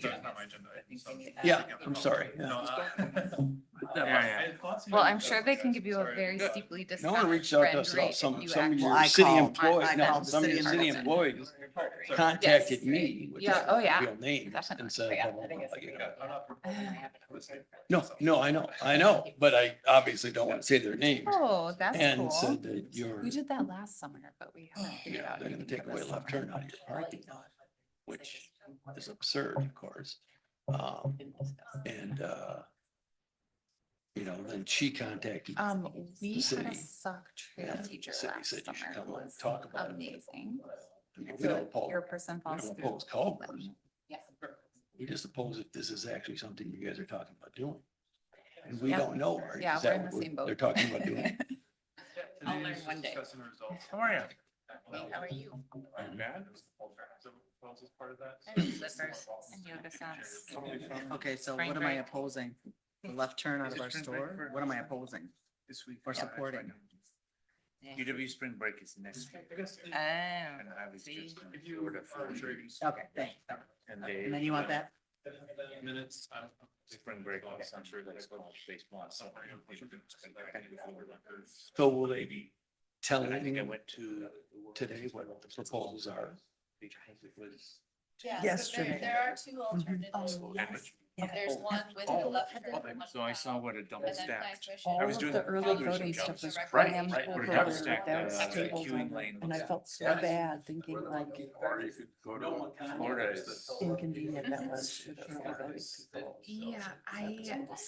That's not my agenda. So- Yeah, I'm sorry. Yeah. No, Well, I'm sure they can give you a very Good. steeply No discounted one reached out to friend us, rate some if you of actually. your I city called. employees, I no, called the some of your city city Middleton. employees Yes. contacted me with Yeah, oh, yeah. real names Definitely. and said, Yeah. blah, blah, blah, you know. Yeah, I'm not proposing it. No, I know, but I obviously don't want to say their names. Oh, that's And cool. said that you're, We did that last summer, but we haven't figured yeah, out. they're gonna anything take for away this left summer. turn out of your parking lot, which is absurd, of course. And, you know, then she contacted. We had a city. sock trail And the teacher city last said you should summer. come It and was talk about it. amazing. I mean, we So don't oppose, your person we falls don't through. oppose culverts. Yeah. We just oppose if this is actually something you guys are talking about doing. And we Yeah. don't know, right? Yeah, Is we're that in the what same boat. they're talking about doing? I'll learn one day. How are you? How are you? I'm bad. So, Wells is part of that. I'm slippers and yoga socks. Totally fine. Okay, so Spring what am I break. opposing? The left turn out of our store? What am I opposing? This week. Or supporting? UW spring break is next week. Oh, And I was see. just in Florida for a week. Okay, thanks. And And then you want that? Minutes. spring break, I'm sure that's what baseball. So will they be And I think I telling went to. today what the proposals are? Because it was. Yeah, Yesterday. There are two alternatives. There's one with the left turn. one So I saw what a double and then stack. transmission. I was doing the early others voting and stuff jumps. was Right, crammed right, what a over double stack, those tables queuing on lane and I looks felt so Yeah. bad thinking like Or you could go to Florida is. inconvenient that was with the early voting people. Yeah,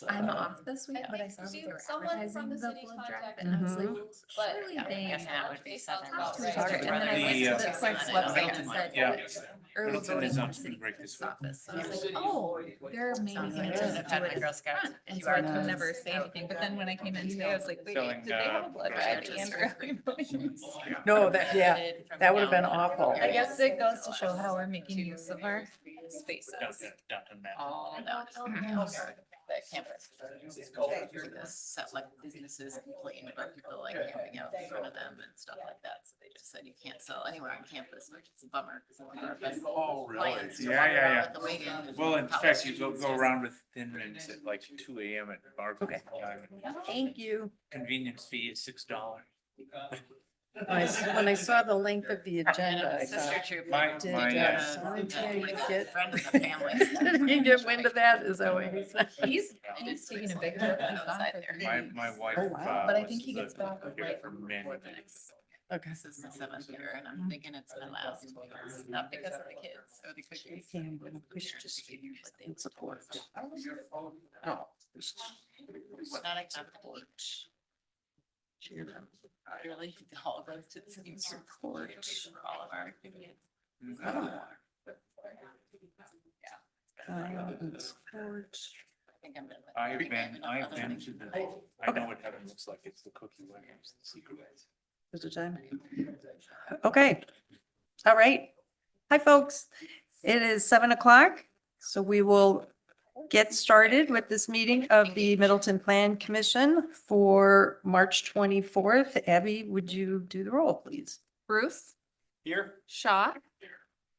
I'm off this week, but I saw that they were Someone from advertising the the city blood drive contacted and I was like, us, but surely yeah, they. yes, that would be something about To right. each other. And then I went The, to the Quest website and said, Yeah. early Middleton voting is for on the spring city break this week. office. So I was like, oh, they're maybe Sounds gonna like just it. do it in Girl Scouts. And so I could never say anything, but then when I came in today, I was like, wait, Selling, did they have a blood drive Girl and Scouts. early voting? No, that, yeah, that would have been awful. I guess it goes to show how we're making use of our spaces. Downtown Matt. Oh, no. The campus. This set like businesses complain about people like camping out in front of them and stuff like that. So they just said you can't sell anywhere on campus, which is a bummer. Because one of our best clients to Yeah, walk yeah, around yeah. with the wagon. Well, in fact, you go around with thin mints at like 2 AM at Barclays. Okay. Thank you. Convenience fee is $6. When I saw the length of the agenda, I Sister thought, troop. My- did my, sanitary get, Friend of the family. did he get wind of that? Is that what he said? He's taking a big trip. He's gone Outside for there. My wife. Oh, wow. But I was think he gets the- back right for many Before the years. next. Okay. This is my 7th year and I'm thinking it's my last, because- not because of the kids or the cookies. Okay, I'm gonna push just in support. Oh. Not a conflict. Really, it all goes to the same support for all of our activities. Support. I think I'm gonna put I've that been, in I've another been thing. to the, I know what heaven looks like. It's the cookie winners, the secret ways. Is it time? Okay, all right. Hi, folks. It is 7 o'clock, so we will get started with this meeting of the Middleton Plan Commission for March 24th. Abby, would you do the roll, please? Bruce, Here. Shaw,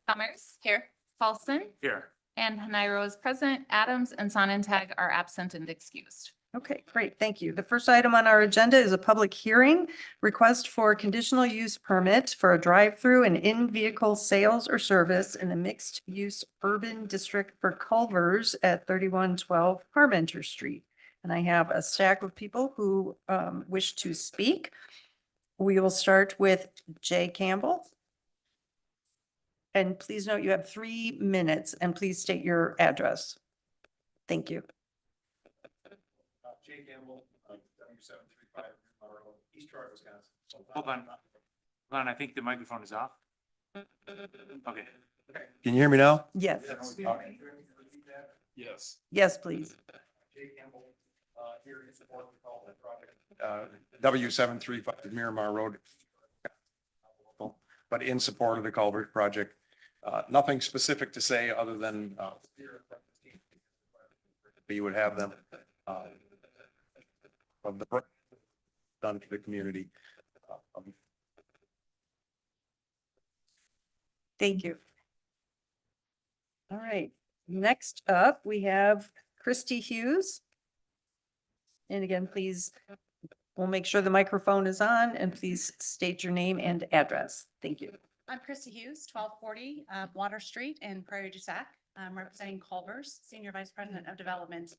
Summers, Here. Paulson, Here. and Nairo is present. Adams and Sonnentag are absent and excused. Okay, great, thank you. The first item on our agenda is a public hearing, request for conditional use permit for a drive-through and in-vehicle sales or service in a mixed-use urban district for Culvers at 3112 Parmenter Street. And I have a stack of people who wish to speak. We will start with Jay Campbell. And please note you have 3 minutes and please state your address. Thank you. Jay Campbell, W735 East Troy, Wisconsin. Hold on. Hold on, I think the microphone is off. Okay. Can you hear me now? Yes, Yes. yes, please. Jay Campbell, here in support of the call that project. W735 Miramar Road. But in support of the culvert project. Nothing specific to say other than you would have them of the done to the community. Thank you. All right, Next up, we have Christy Hughes. And again, please, we'll make sure the microphone is on and please state your name and address. Thank you. I'm Christy Hughes, 1240 Water Street in Prairie du Sac. I'm representing Culver's, Senior Vice President of Development. Is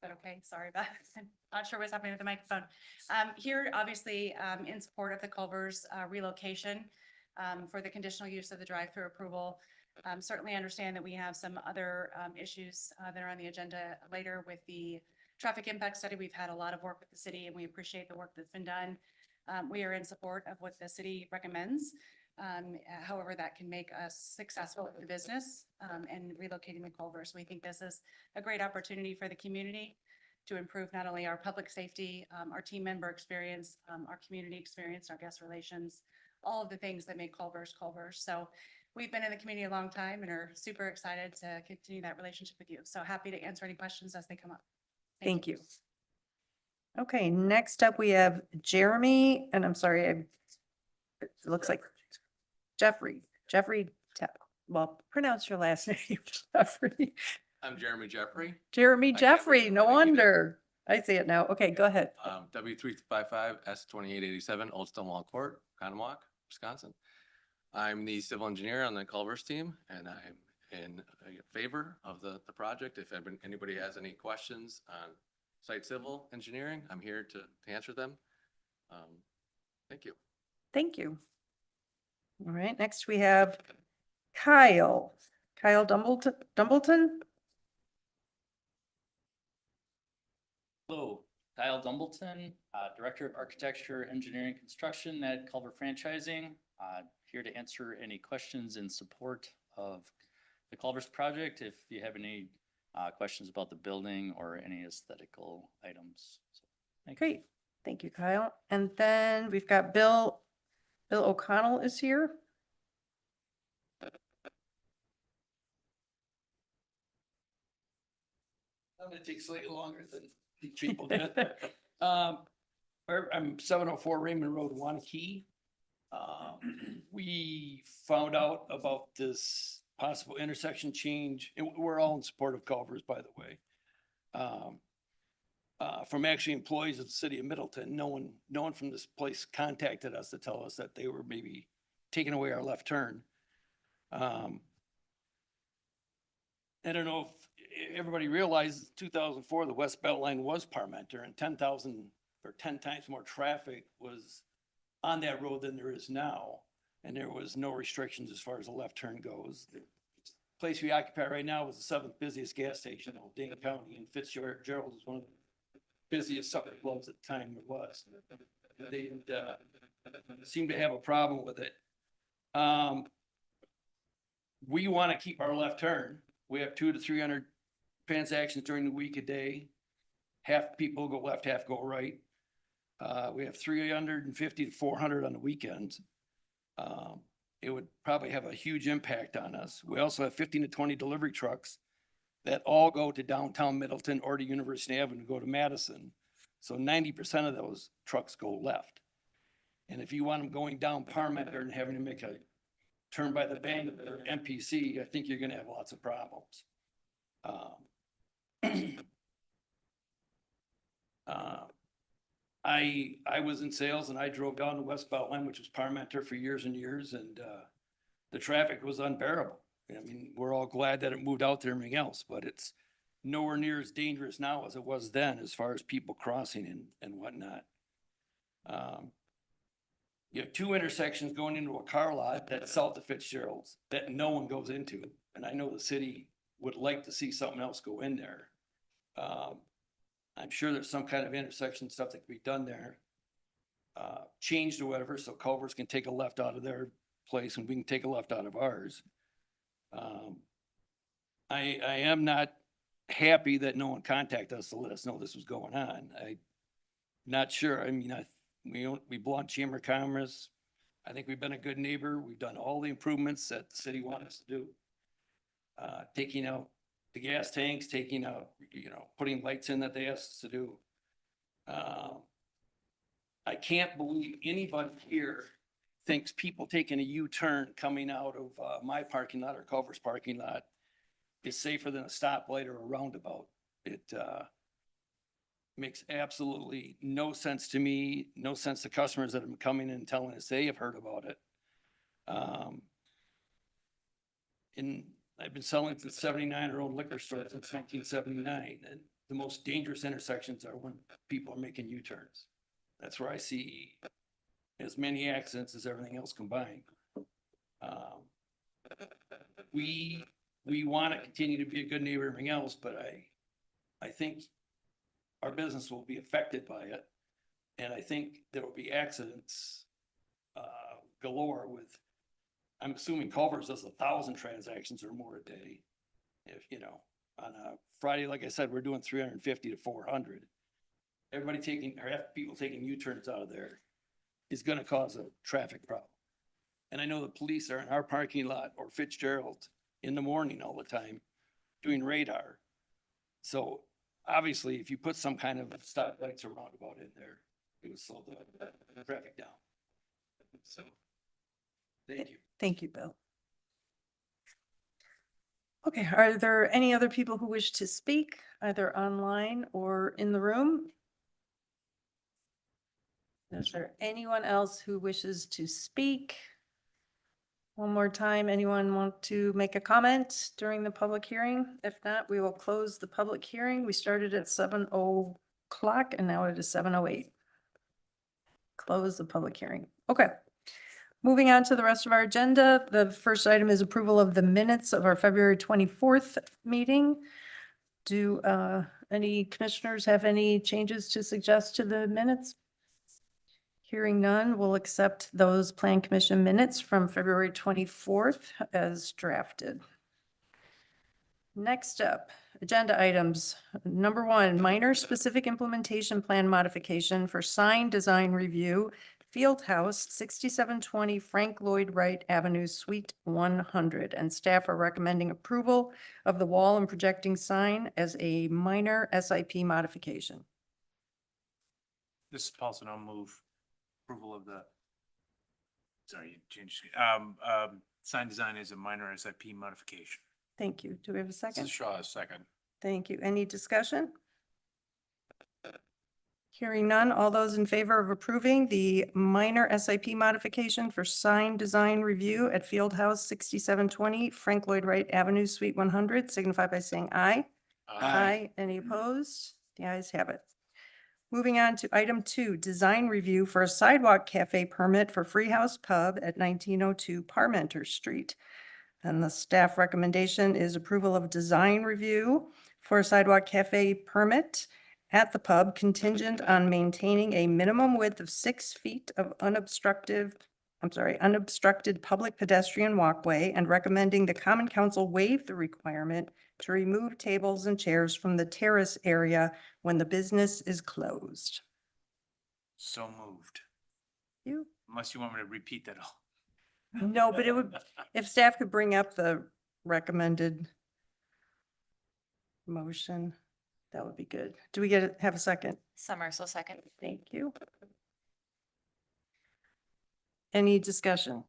that okay? Sorry about it. I'm not sure what's happening with the microphone. Here, obviously, in support of the Culver's relocation for the conditional use of the drive-through approval. Certainly understand that we have some other issues that are on the agenda later with the traffic impact study. We've had a lot of work with the city and we appreciate the work that's been done. We are in support of what the city recommends. However, that can make us successful in the business and relocating the Culvers. We think this is a great opportunity for the community to improve not only our public safety, our team member experience, our community experience, our guest relations, all of the things that make Culvers Culvers. So we've been in the community a long time and are super excited to continue that relationship with you. So happy to answer any questions as they come up. Thank you. Okay, next up we have Jeremy, and I'm sorry, it looks like Jeffrey well, pronounce your last name, Jeffrey. I'm Jeremy Jeffrey, Jeremy can't Jeffrey, read no it either. wonder. I see it now. Okay, go ahead. W355 S2887 Old Stonewall Court, Conomowoc, Wisconsin. I'm the civil engineer on the Culvers team, and I'm in favor of the project. If anybody has any questions on site civil engineering, I'm here to answer them. Thank you. Thank you. All right, next we have Kyle Dumbleton. Hello, Kyle Dumbleton, Director of Architecture, Engineering, Construction at Culver Franchising. Here to answer any questions in support of the Culver's project. If you have any questions about the building or any aesthetical items. So, thank you. Great, thank you, Kyle. And then we've got Bill O'Connell is here. I'm gonna take slightly longer than these people did. I'm 704 Raymond Road, Wanakee. We found out about this possible intersection change, and we're all in support of Culvers, by the way. From actually employees of the city of Middleton, no one from this place contacted us to tell us that they were maybe taking away our left turn. I don't know if everybody realizes 2004, the West Belt Line was Parmenter, and 10,000 or 10 times more traffic was on that road than there is now. And there was no restrictions as far as the left turn goes. The place we occupy right now is the seventh busiest gas station in Dane County, and Fitzgerald is one of the busiest suburb clubs at the time there was. They seem to have a problem with it. We want to keep our left turn. We have 200 to 300 transactions during the week a day. Half people go left, half go right. We have 350 to 400 on the weekends. It would probably have a huge impact on us. We also have 15 to 20 delivery trucks that all go to downtown Middleton or to University Avenue, go to Madison. So 90% of those trucks go left. And if you want them going down Parmenter and having to make a turn by the bank or MPC, I think you're gonna have lots of problems. I was in sales and I drove down the West Belt Line, which was Parmenter for years and years, and the traffic was unbearable. I mean, we're all glad that it moved out there and everything else, but it's nowhere near as dangerous now as it was then as far as people crossing and whatnot. You have two intersections going into a car lot that's south of Fitzgerald's that no one goes into. And I know the city would like to see something else go in there. I'm sure there's some kind of intersection stuff that can be done there. Changed or whatever, so Culvers can take a left out of their place and we can take a left out of ours. I am not happy that no one contacted us to let us know this was going on. I'm not sure. I mean, we belong to Chamber of Commerce. I think we've been a good neighbor. We've done all the improvements that the city wants us to do. Taking out the gas tanks, taking out, putting lights in that they asked us to do. I can't believe anybody here thinks people taking a U-turn coming out of my parking lot or Culver's parking lot is safer than a stoplight or a roundabout. It, makes absolutely no sense to me, no sense to customers that have been coming in and telling us they have heard about it. And I've been selling to 79-year-old liquor store since 1979, and the most dangerous intersections are when people are making U-turns. That's where I see as many accidents as everything else combined. We want to continue to be a good neighbor and everything else, but I think our business will be affected by it. And I think there will be accidents galore with, I'm assuming Culver's does 1,000 transactions or more a day. If, you know, on a Friday, like I said, we're doing 350 to 400. Everybody taking, or half people taking U-turns out of there is gonna cause a traffic problem. And I know the police are in our parking lot or Fitzgerald in the morning all the time doing radar. So obviously, if you put some kind of stoplights or roundabout in there, it would slow the traffic down. So, thank you. Thank you, Bill. Okay, are there any other people who wish to speak, either online or in the room? Is there anyone else who wishes to speak? One more time, anyone want to make a comment during the public hearing? If not, we will close the public hearing. We started at 7:00 and now it is 7:08. Close the public hearing. Okay. Moving on to the rest of our agenda, the first item is approval of the minutes of our February 24th meeting. Do any commissioners have any changes to suggest to the minutes? Hearing none, we'll accept those Plan Commission minutes from February 24th as drafted. Next up, agenda items. Number 1, minor specific implementation plan modification for sign design review, Field House, 6720 Frank Lloyd Wright Avenue, Suite 100. And staff are recommending approval of the wall and projecting sign as a minor SIP modification. This is Paulson. I'll move approval of the, sorry, you changed, sign design is a minor SIP modification. Thank you. Do we have a This second? is Shaw, second. Thank you. Any discussion? Hearing none, all those in favor of approving the minor SIP modification for sign design review at Field House 6720 Frank Lloyd Wright Avenue, Suite 100, signify by saying aye. Aye. Any opposed? The ayes have it. Moving on to item 2, design review for a sidewalk cafe permit for Free House Pub at 1902 Parmenter Street. And the staff recommendation is approval of design review for a sidewalk cafe permit at the pub contingent on maintaining a minimum width of 6 feet of unobstructed public pedestrian walkway and recommending the common council waive the requirement to remove tables and chairs from the terrace area when the business is closed. So moved. You? Unless you want me to repeat that all. No, but it would, if staff could bring up the recommended motion, that would be good. Do we have a second? Summer, so second. Thank you. Any discussion?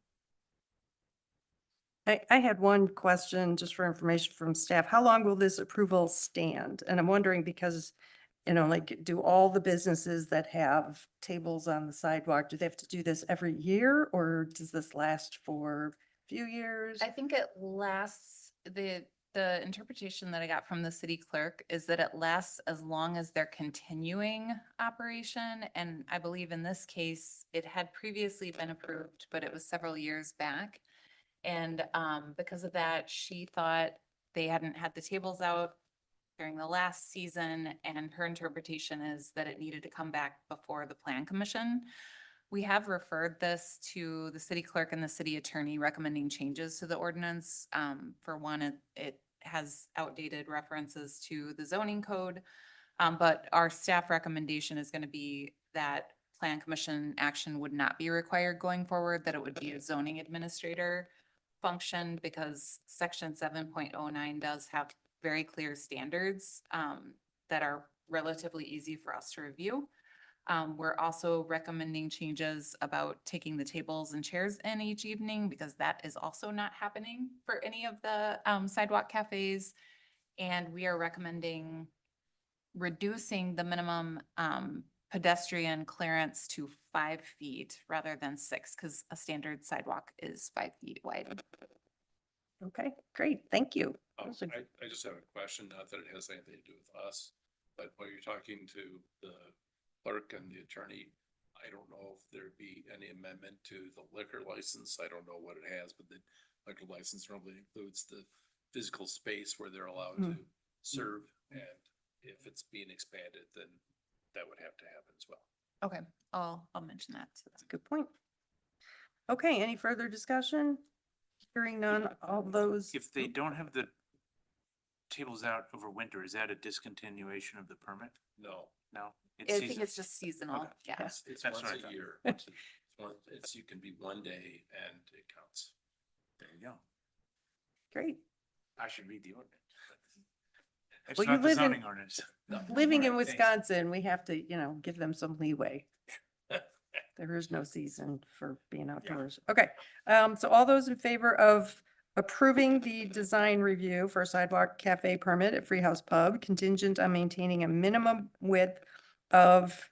I had one question just for information from staff. How long will this approval stand? And I'm wondering because, you know, like, do all the businesses that have tables on the sidewalk, do they have to do this every year or does this last for a few years? I think it lasts, the interpretation that I got from the city clerk is that it lasts as long as they're continuing operation. And I believe in this case, it had previously been approved, but it was several years back. And because of that, she thought they hadn't had the tables out during the last season, and her interpretation is that it needed to come back before the plan commission. We have referred this to the city clerk and the city attorney recommending changes to the ordinance. For one, it has outdated references to the zoning code. But our staff recommendation is going to be that plan commission action would not be required going forward, that it would be a zoning administrator function because section 7.09 does have very clear standards that are relatively easy for us to review. We're also recommending changes about taking the tables and chairs in each evening because that is also not happening for any of the sidewalk cafes. And we are recommending reducing the minimum pedestrian clearance to 5 feet rather than 6, because a standard sidewalk is 5 feet wide. Okay, great, thank you. Those are- I just have a question, not that it has anything to do with us, but when you're talking to the clerk and the attorney, I don't know if there'd be any amendment to the liquor license. I don't know what it has, but the liquor license normally includes the physical space where they're allowed to serve. And if it's being expanded, then that would have to happen as well. Okay, I'll mention that to them. Good point. Okay, any further discussion? Hearing none, all those. If they don't have the tables out over winter, is that a discontinuation of the permit? No, No? I think seasonal. it's just seasonal, Okay. yeah. it's That's once what I a thought. year. You can be 1 day and it counts. There you go. Great. I should read the ordinance. It's Well, you not the live in- zoning ordinance. Living in All right, thanks. Wisconsin, we have to, give them some leeway. There is no season for being outdoors. Okay, so all those in favor of approving the design review for a sidewalk cafe permit at Free House Pub contingent on maintaining a minimum width of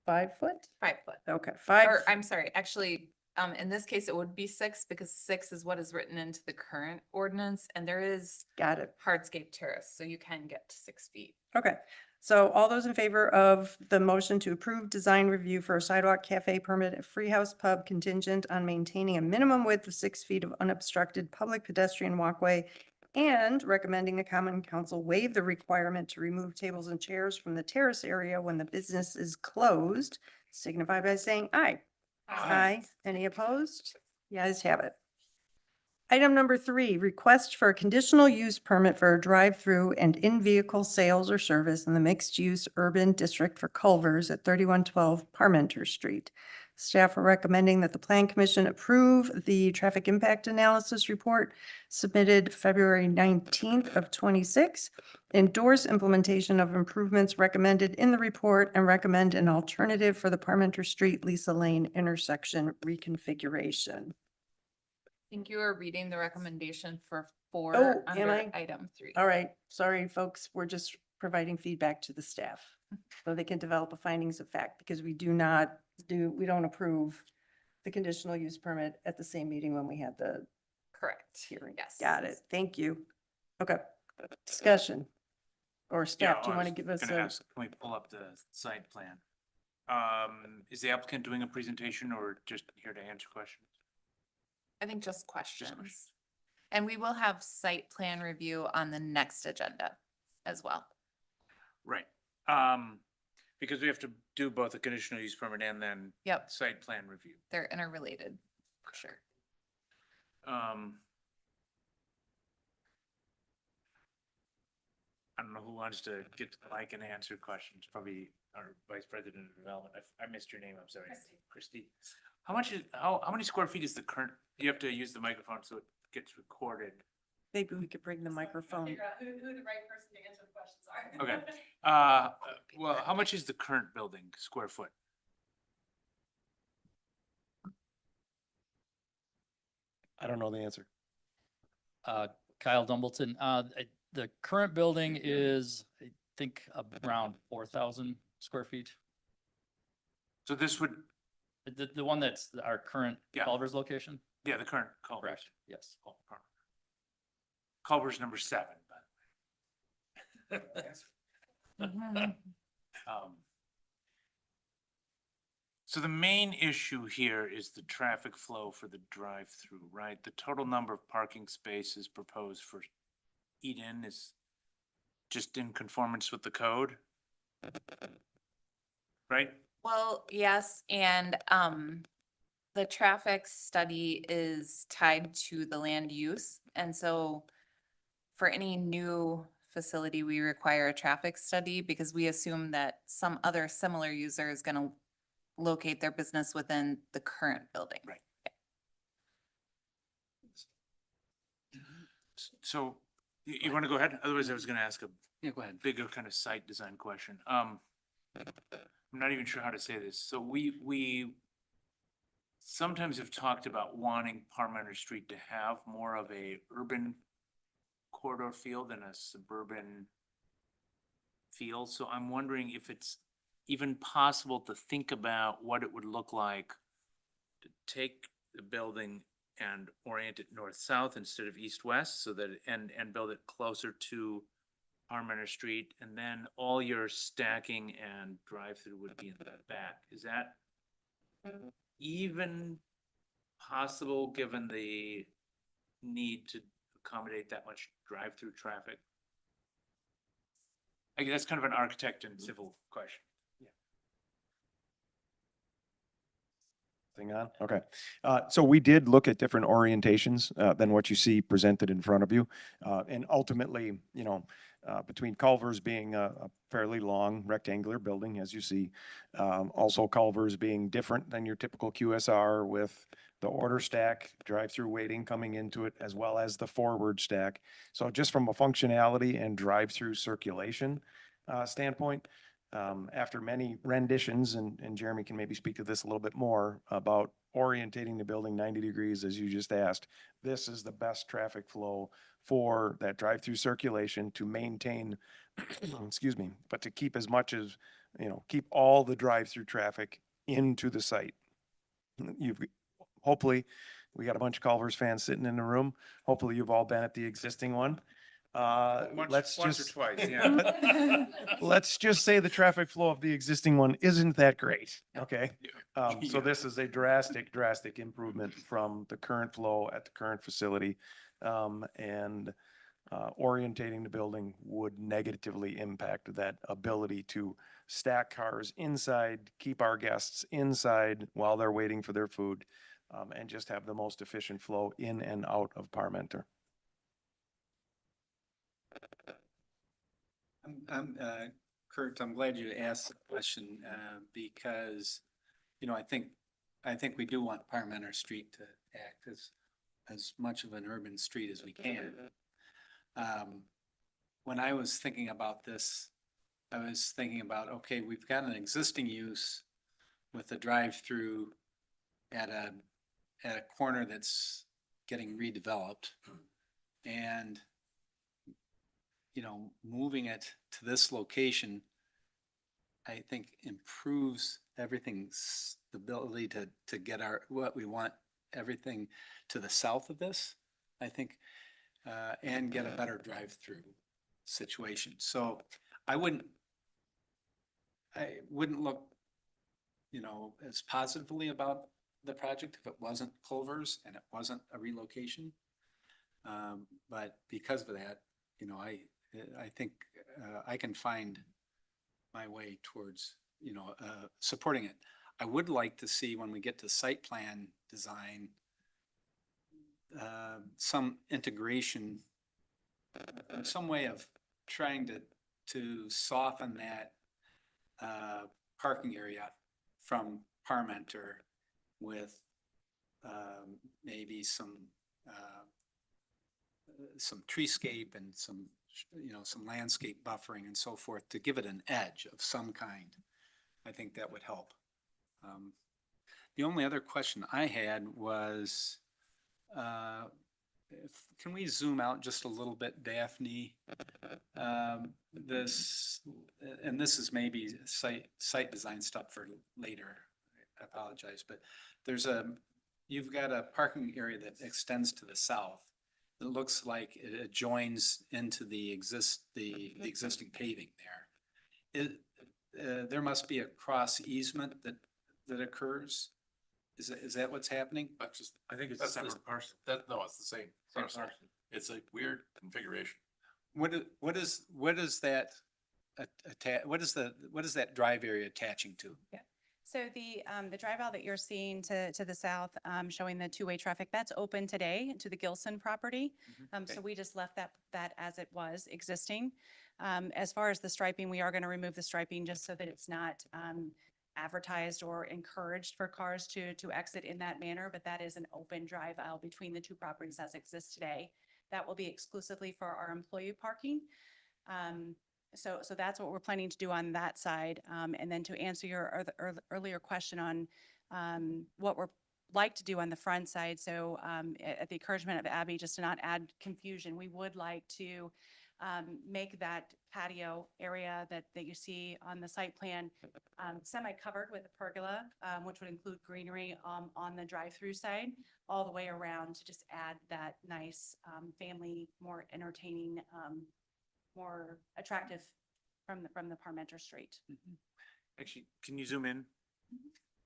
5 foot? 5 foot. Okay, 5. Or I'm sorry, actually, in this case, it would be 6 because 6 is what is written into the current ordinance and there is Got it. hardscape terrace, so you can get to 6 feet. Okay, so all those in favor of the motion to approve design review for a sidewalk cafe permit at Free House Pub contingent on maintaining a minimum width of 6 feet of unobstructed public pedestrian walkway and recommending the common council waive the requirement to remove tables and chairs from the terrace area when the business is closed, signify by saying aye. Aye. Any opposed? The ayes have it. Item number 3, request for a conditional use permit for a drive-through and in-vehicle sales or service in the mixed-use urban district for Culvers at 3112 Parmenter Street. Staff are recommending that the Plan Commission approve the traffic impact analysis report submitted February 19th of 26, endorse implementation of improvements recommended in the report, and recommend an alternative for the Parmenter Street Lisa Lane intersection reconfiguration. I think you are reading the recommendation for 4 Oh, am under I? item 3. All right, sorry, folks, we're just providing feedback to the staff so they can develop a findings of fact because we don't approve the conditional use permit at the same meeting when we had the Correct. hearing. Yes. Got it. Thank you. Okay, discussion. Or staff, do you I want to was give us gonna a, ask, can we pull up the site plan? Is the applicant doing a presentation or just here to answer questions? I think just questions. questions. And we will have site plan review on the next agenda as well. Right. Because we have to do both a conditional use permit and then Yep, site plan review. they're interrelated, for sure. I don't know who wants to get to the mic and answer questions, probably our Vice President of Development. I missed your name, I'm sorry. Christie. How many square feet is the current, you have to use the microphone so it gets recorded. maybe we could bring the microphone. Figure out who the right person to answer the questions are. Okay. Well, how much is the current building square foot? I don't know the answer. Kyle Dumbleton, the current building is, I think, around 4,000 square feet. So this would, The one that's our current Yeah. Culver's location? yeah, the current Culver's. Correct, yes. Culver's number 7, by the way. Mhm. So the main issue here is the traffic flow for the drive-through, right? The total number of parking spaces proposed for Eden is just in conformance with the code? Right? Well, yes, and the traffic study is tied to the land use. And so for any new facility, we require a traffic study because we assume that some other similar user is going to locate their business within the current building. Right. So you want to go ahead? Otherwise I was going to ask a Yeah, go ahead. bigger kind of site design question. I'm not even sure how to say this. So we sometimes have talked about wanting Parmenter Street to have more of a urban corridor feel than a suburban feel. So I'm wondering if it's even possible to think about what it would look like to take the building and orient it north-south instead of east-west, so that, and build it closer to Parmenter Street, and then all your stacking and drive-through would be in the back. Is that even possible, given the need to accommodate that much drive-through traffic? I guess that's kind of an architect and civil question. Thing on, okay. So we did look at different orientations than what you see presented in front of you. And ultimately, you know, between Culver's being a fairly long rectangular building, as you see, also Culver's being different than your typical QSR with the order stack, drive-through waiting coming into it, as well as the forward stack. So just from a functionality and drive-through circulation standpoint, after many renditions, and Jeremy can maybe speak to this a little bit more about orientating the building 90 degrees, as you just asked, this is the best traffic flow for that drive-through circulation to maintain, excuse me, but to keep as much as, you know, keep all the drive-through traffic into the site. You've, hopefully, we got a bunch of Culver's fans sitting in the room. Hopefully you've all been at the existing one. Let's Once or just, twice, yeah. let's just say the traffic flow of the existing one isn't that great, okay? So Yeah. this is a drastic improvement from the current flow at the current facility. And orientating the building would negatively impact that ability to stack cars inside, keep our guests inside while they're waiting for their food, and just have the most efficient flow in and out of Parmenter. Kurt, I'm glad you asked the question, because, you know, I think we do want Parmenter Street to act as much of an urban street as we can. When I was thinking about this, I was thinking about, okay, we've got an existing use with a drive-through at a corner that's getting redeveloped. And, you know, moving it to this location, I think improves everything's ability to get what we want, everything to the south of this, I think, and get a better drive-through situation. So I wouldn't look, you know, as positively about the project if it wasn't Culver's and it wasn't a relocation. But because of that, you know, I think I can find my way towards, you know, supporting it. I would like to see, when we get to site plan design, some integration, some way of trying to soften that parking area from Parmenter with maybe some treescape and some, you know, some landscape buffering and so forth to give it an edge of some kind. I think that would help. The only other question I had was, can we zoom out just a little bit, Daphne? This is maybe site design stuff for later. I apologize, but you've got a parking area that extends to the south. It looks like it joins into the existing paving there. There must be a cross easement that occurs. Is that what's happening? I think it's a separate parcel. No, it's the same parcel. It's a weird configuration. What is that drive area attaching to? Yeah. So the drive aisle that you're seeing to the south, showing the two-way traffic, that's open today to the Gilson property. So we just left that as it was existing. As far as the striping, we are going to remove the striping just so that it's not advertised or encouraged for cars to exit in that manner, but that is an open drive aisle between the two properties as exists today. That will be exclusively for our employee parking. So that's what we're planning to do on that side. And then to answer your earlier question on what we're like to do on the front side. So at the encouragement of Abby, just to not add confusion, we would like to make that patio area that you see on the site plan semi-covered with a pergola, which would include greenery on the drive-through side, all the way around to just add that nice family, more entertaining, more attractive from the Parmenter Street. Actually, can you zoom in?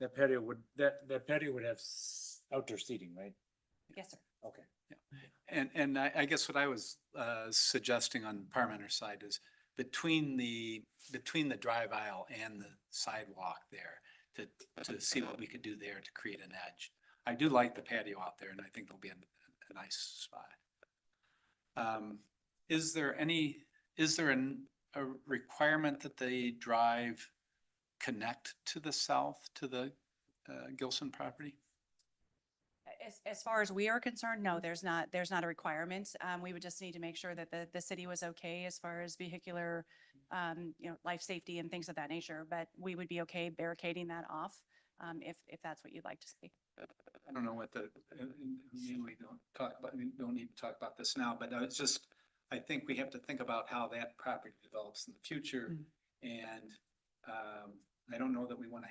That patio would, that patio would have outdoor seating, right? Yes, sir. Okay. And I guess what I was suggesting on the Parmenter side is between the drive aisle and the sidewalk there to see what we could do there to create an edge. I do like the patio out there and I think it'll be a nice spot. Is there a requirement that the drive connect to the south to the Gilson property? As far as we are concerned, no, there's not a requirement. We would just need to make sure that the city was okay as far as vehicular, life safety and things of that nature, but we would be okay barricading that off, if that's what you'd like to see. I don't know what we don't need to talk about this now, but it's just, I think we have to think about how that property develops in the future. And I don't know that we want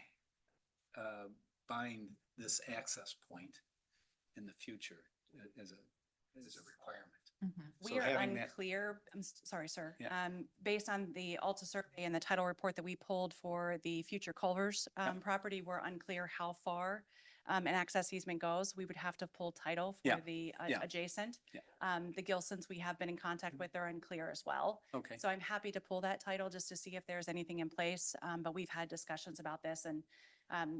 to bind this access point in the future as a requirement. We So are having that- unclear, sorry, sir. Yeah. Based on the Alta survey and the title report that we pulled for the future Culvers property, we're unclear how far an access easement goes. We would have to pull title Yeah. for the Yeah. adjacent. Yeah. The Gilsons we have been in contact with are unclear as well. Okay. So I'm happy to pull that title just to see if there's anything in place. But we've had discussions about this and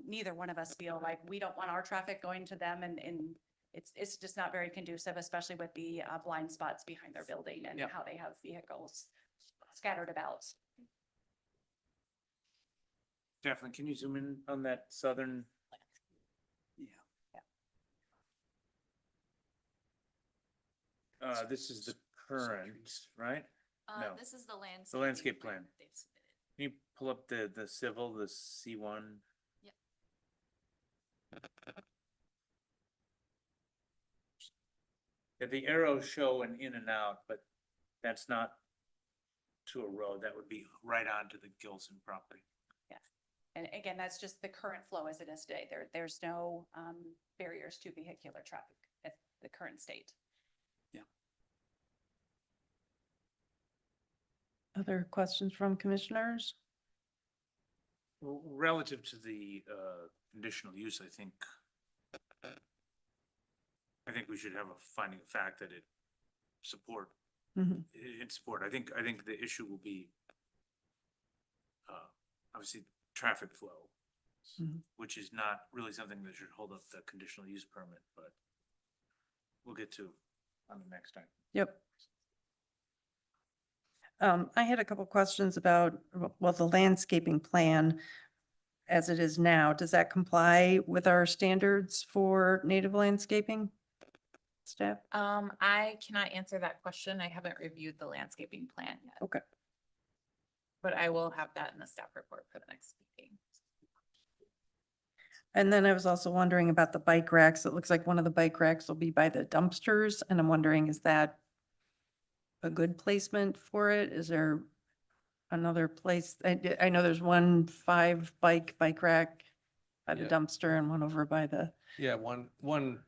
neither one of us feel like we don't want our traffic going to them and it's just not very conducive, especially with the blind spots behind their building and Yeah. how they have vehicles scattered about. Jacqueline, can you zoom in on that southern? This is the current, right? No. This is the landscape. The landscape plan. They've submitted. Can you pull up the civil, the C1? Yep. Yeah, the arrows show an in and out, but that's not to a road. That would be right onto the Gilson property. And again, that's just the current flow as it is today. There's no barriers to vehicular traffic at the current state. Other questions from commissioners? Relative to the conditional use, I think we should have a finding of fact that it support. Mhm. In support. I think the issue will be obviously traffic flow, Mhm. which is not really something that should hold up the conditional use permit, but we'll get to on the next time. Yep. I had a couple questions about, well, the landscaping plan as it is now. Does that comply with our standards for native landscaping? Staff? I cannot answer that question. I haven't reviewed the landscaping plan yet. Okay. But I will have that in the staff report for the next meeting. And then I was also wondering about the bike racks. It looks like one of the bike racks will be by the dumpsters, and I'm wondering, is that a good placement for it? Is there another place? I know there's one bike rack by the Yeah. dumpster and one over by the, Yeah, one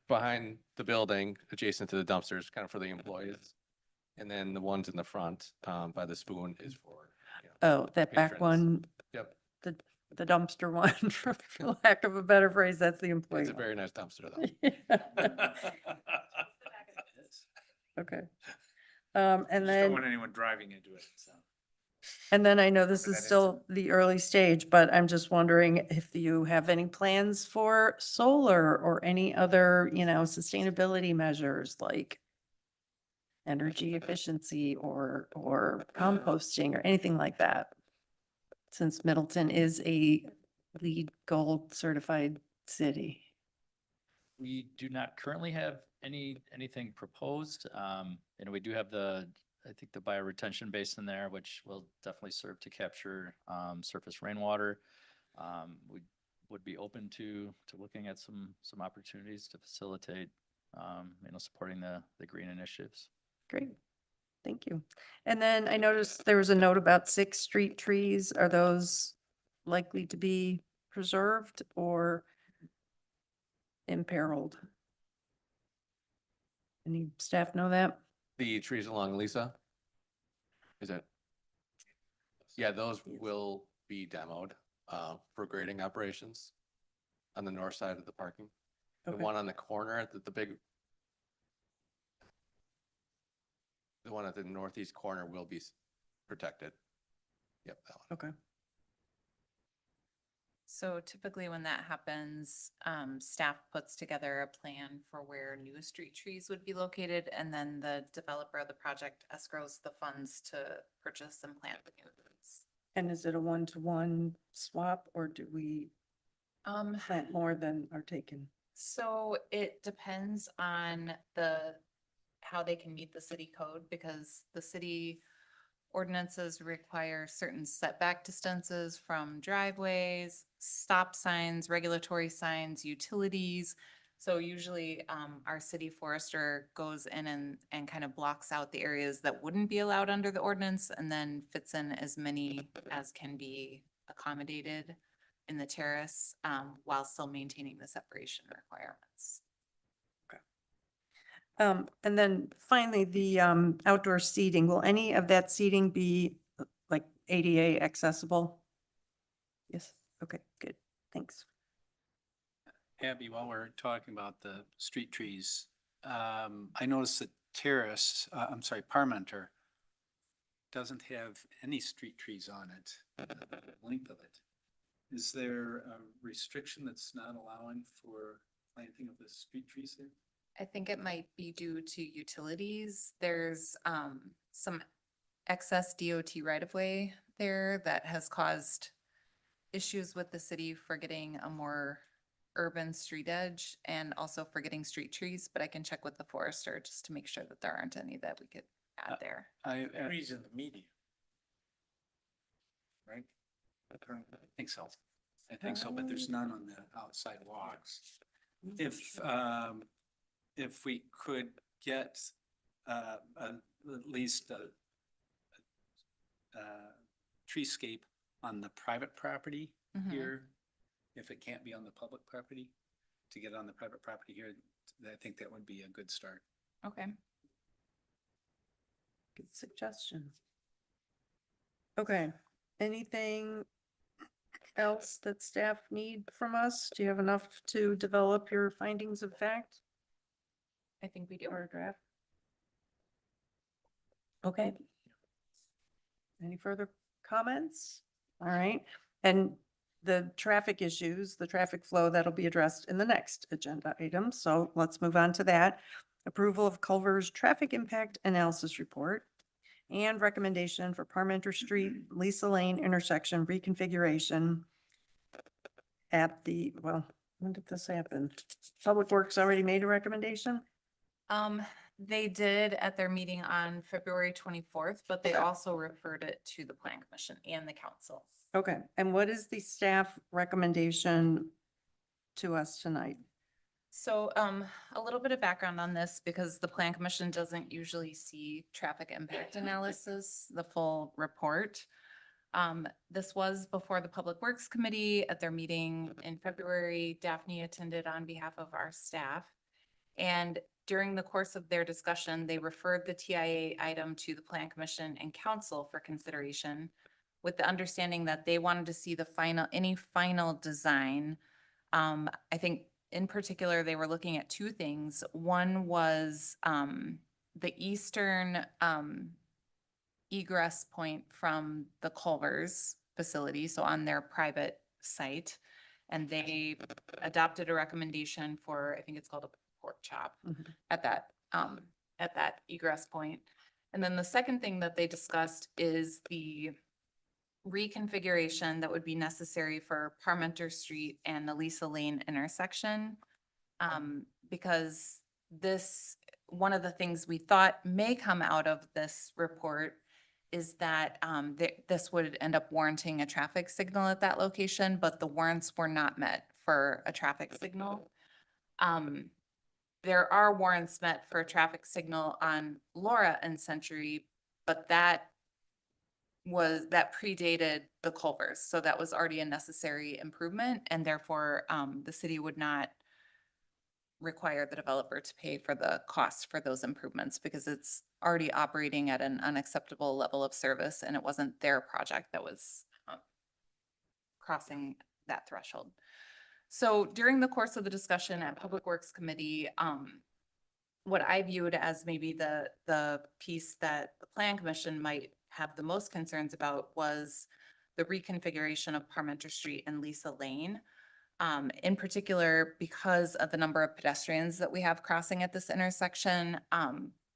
behind the building adjacent to the dumpsters, kind of for the employees. And then the ones in the front, by the spoon is for, oh, that back Patrons. one, yep. the dumpster one, for lack of a better phrase, that's the employee It's a one. very nice dumpster though. Okay. Just And don't then, want anyone driving into it, so. and then I know this Remember is that still the early stage, but I'm just wondering if you have any plans for solar or any other, sustainability measures like energy efficiency or composting or anything like that. Since Middleton is a LEED Gold certified city. We do not currently have anything proposed. We do have the I think the bioretention basin there, which will definitely serve to capture surface rainwater. We would be open to looking at some opportunities to facilitate, supporting the green initiatives. Great. Thank you. And then I noticed there was a note about 6 street trees. Are those likely to be preserved or imperiled? Any staff know that? The trees along Lisa? Is it? Yeah, those will be demoed for grading operations on the north side of the parking. The Okay. one on the corner, the one at the northeast corner will be protected. Yep, that one. Okay. So typically when that happens, staff puts together a plan for where new street trees would be located, and then the developer of the project escrows the funds to purchase and plant the new trees. And is it a 1-to-1 swap or do we plant more than are taken? So it depends on how they can meet the city code, because the city ordinances require certain setback distances from driveways, stop signs, regulatory signs, utilities. So usually, our city forester goes in and kind of blocks out the areas that wouldn't be allowed under the ordinance, and then fits in as many as can be accommodated in the terrace, while still maintaining the separation requirements. And then finally, the outdoor seating, will any of that seating be like ADA accessible? Yes, okay, good, thanks. Abby, while we're talking about the street trees, I noticed that terrace, Parmenter doesn't have any street trees on it, the length of it. Is there a restriction that's not allowing for planting of the street trees there? I think it might be due to utilities. There's some excess DOT right-of-way there that has caused issues with the city for getting a more urban street edge and also for getting street trees, but I can check with the forester just to make sure that there aren't any that we could add there. I Trees in the median. Right? think so. I think so, but there's none on the outside walks. If we could get at least a treescape on the private property Mhm. here, if it can't be on the public property, to get on the private property here, I think that would be a good start. Okay. Good suggestion. Okay, anything else that staff need from us? Do you have enough to develop your findings of fact I think we do. or draft? Okay. Any further comments? All right, and the traffic issues, the traffic flow, that'll be addressed in the next agenda item. So let's move on to that. Approval of Culver's traffic impact analysis report and recommendation for Parmenter Street, Lisa Lane intersection reconfiguration at the, well, when did this happen? Public Works already made a recommendation? They did at their meeting on February 24th, but they also referred it to the Plan Commission and the council. Okay, and what is the staff recommendation to us tonight? So, a little bit of background on this, because the Plan Commission doesn't usually see traffic impact analysis, the full report. This was before the Public Works Committee at their meeting in February. Daphne attended on behalf of our staff. And during the course of their discussion, they referred the TIA item to the Plan Commission and council for consideration, with the understanding that they wanted to see any final design. I think in particular, they were looking at two things. One was the eastern egress point from the Culvers facility, so on their private site. And they adopted a recommendation for, I think it's called a pork chop Mhm. at that egress point. And then the second thing that they discussed is the reconfiguration that would be necessary for Parmenter Street and the Lisa Lane intersection. Because this one of the things we thought may come out of this report is that this would end up warranting a traffic signal at that location, but the warrants were not met for a traffic signal. There are warrants met for a traffic signal on Laura and Century, but that predated the Culvers. So that was already a necessary improvement, and therefore the city would not require the developer to pay for the cost for those improvements because it's already operating at an unacceptable level of service, and it wasn't their project that was crossing that threshold. So during the course of the discussion at Public Works Committee, what I viewed as maybe the piece that the Plan Commission might have the most concerns about was the reconfiguration of Parmenter Street and Lisa Lane. In particular, because of the number of pedestrians that we have crossing at this intersection,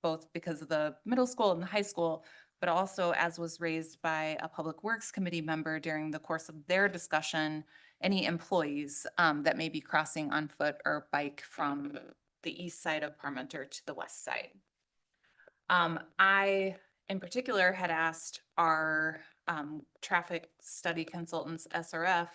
both because of the middle school and the high school, but also as was raised by a Public Works Committee member during the course of their discussion, any employees that may be crossing on foot or bike from the east side of Parmenter to the west side. I, in particular, had asked our traffic study consultants, SRF,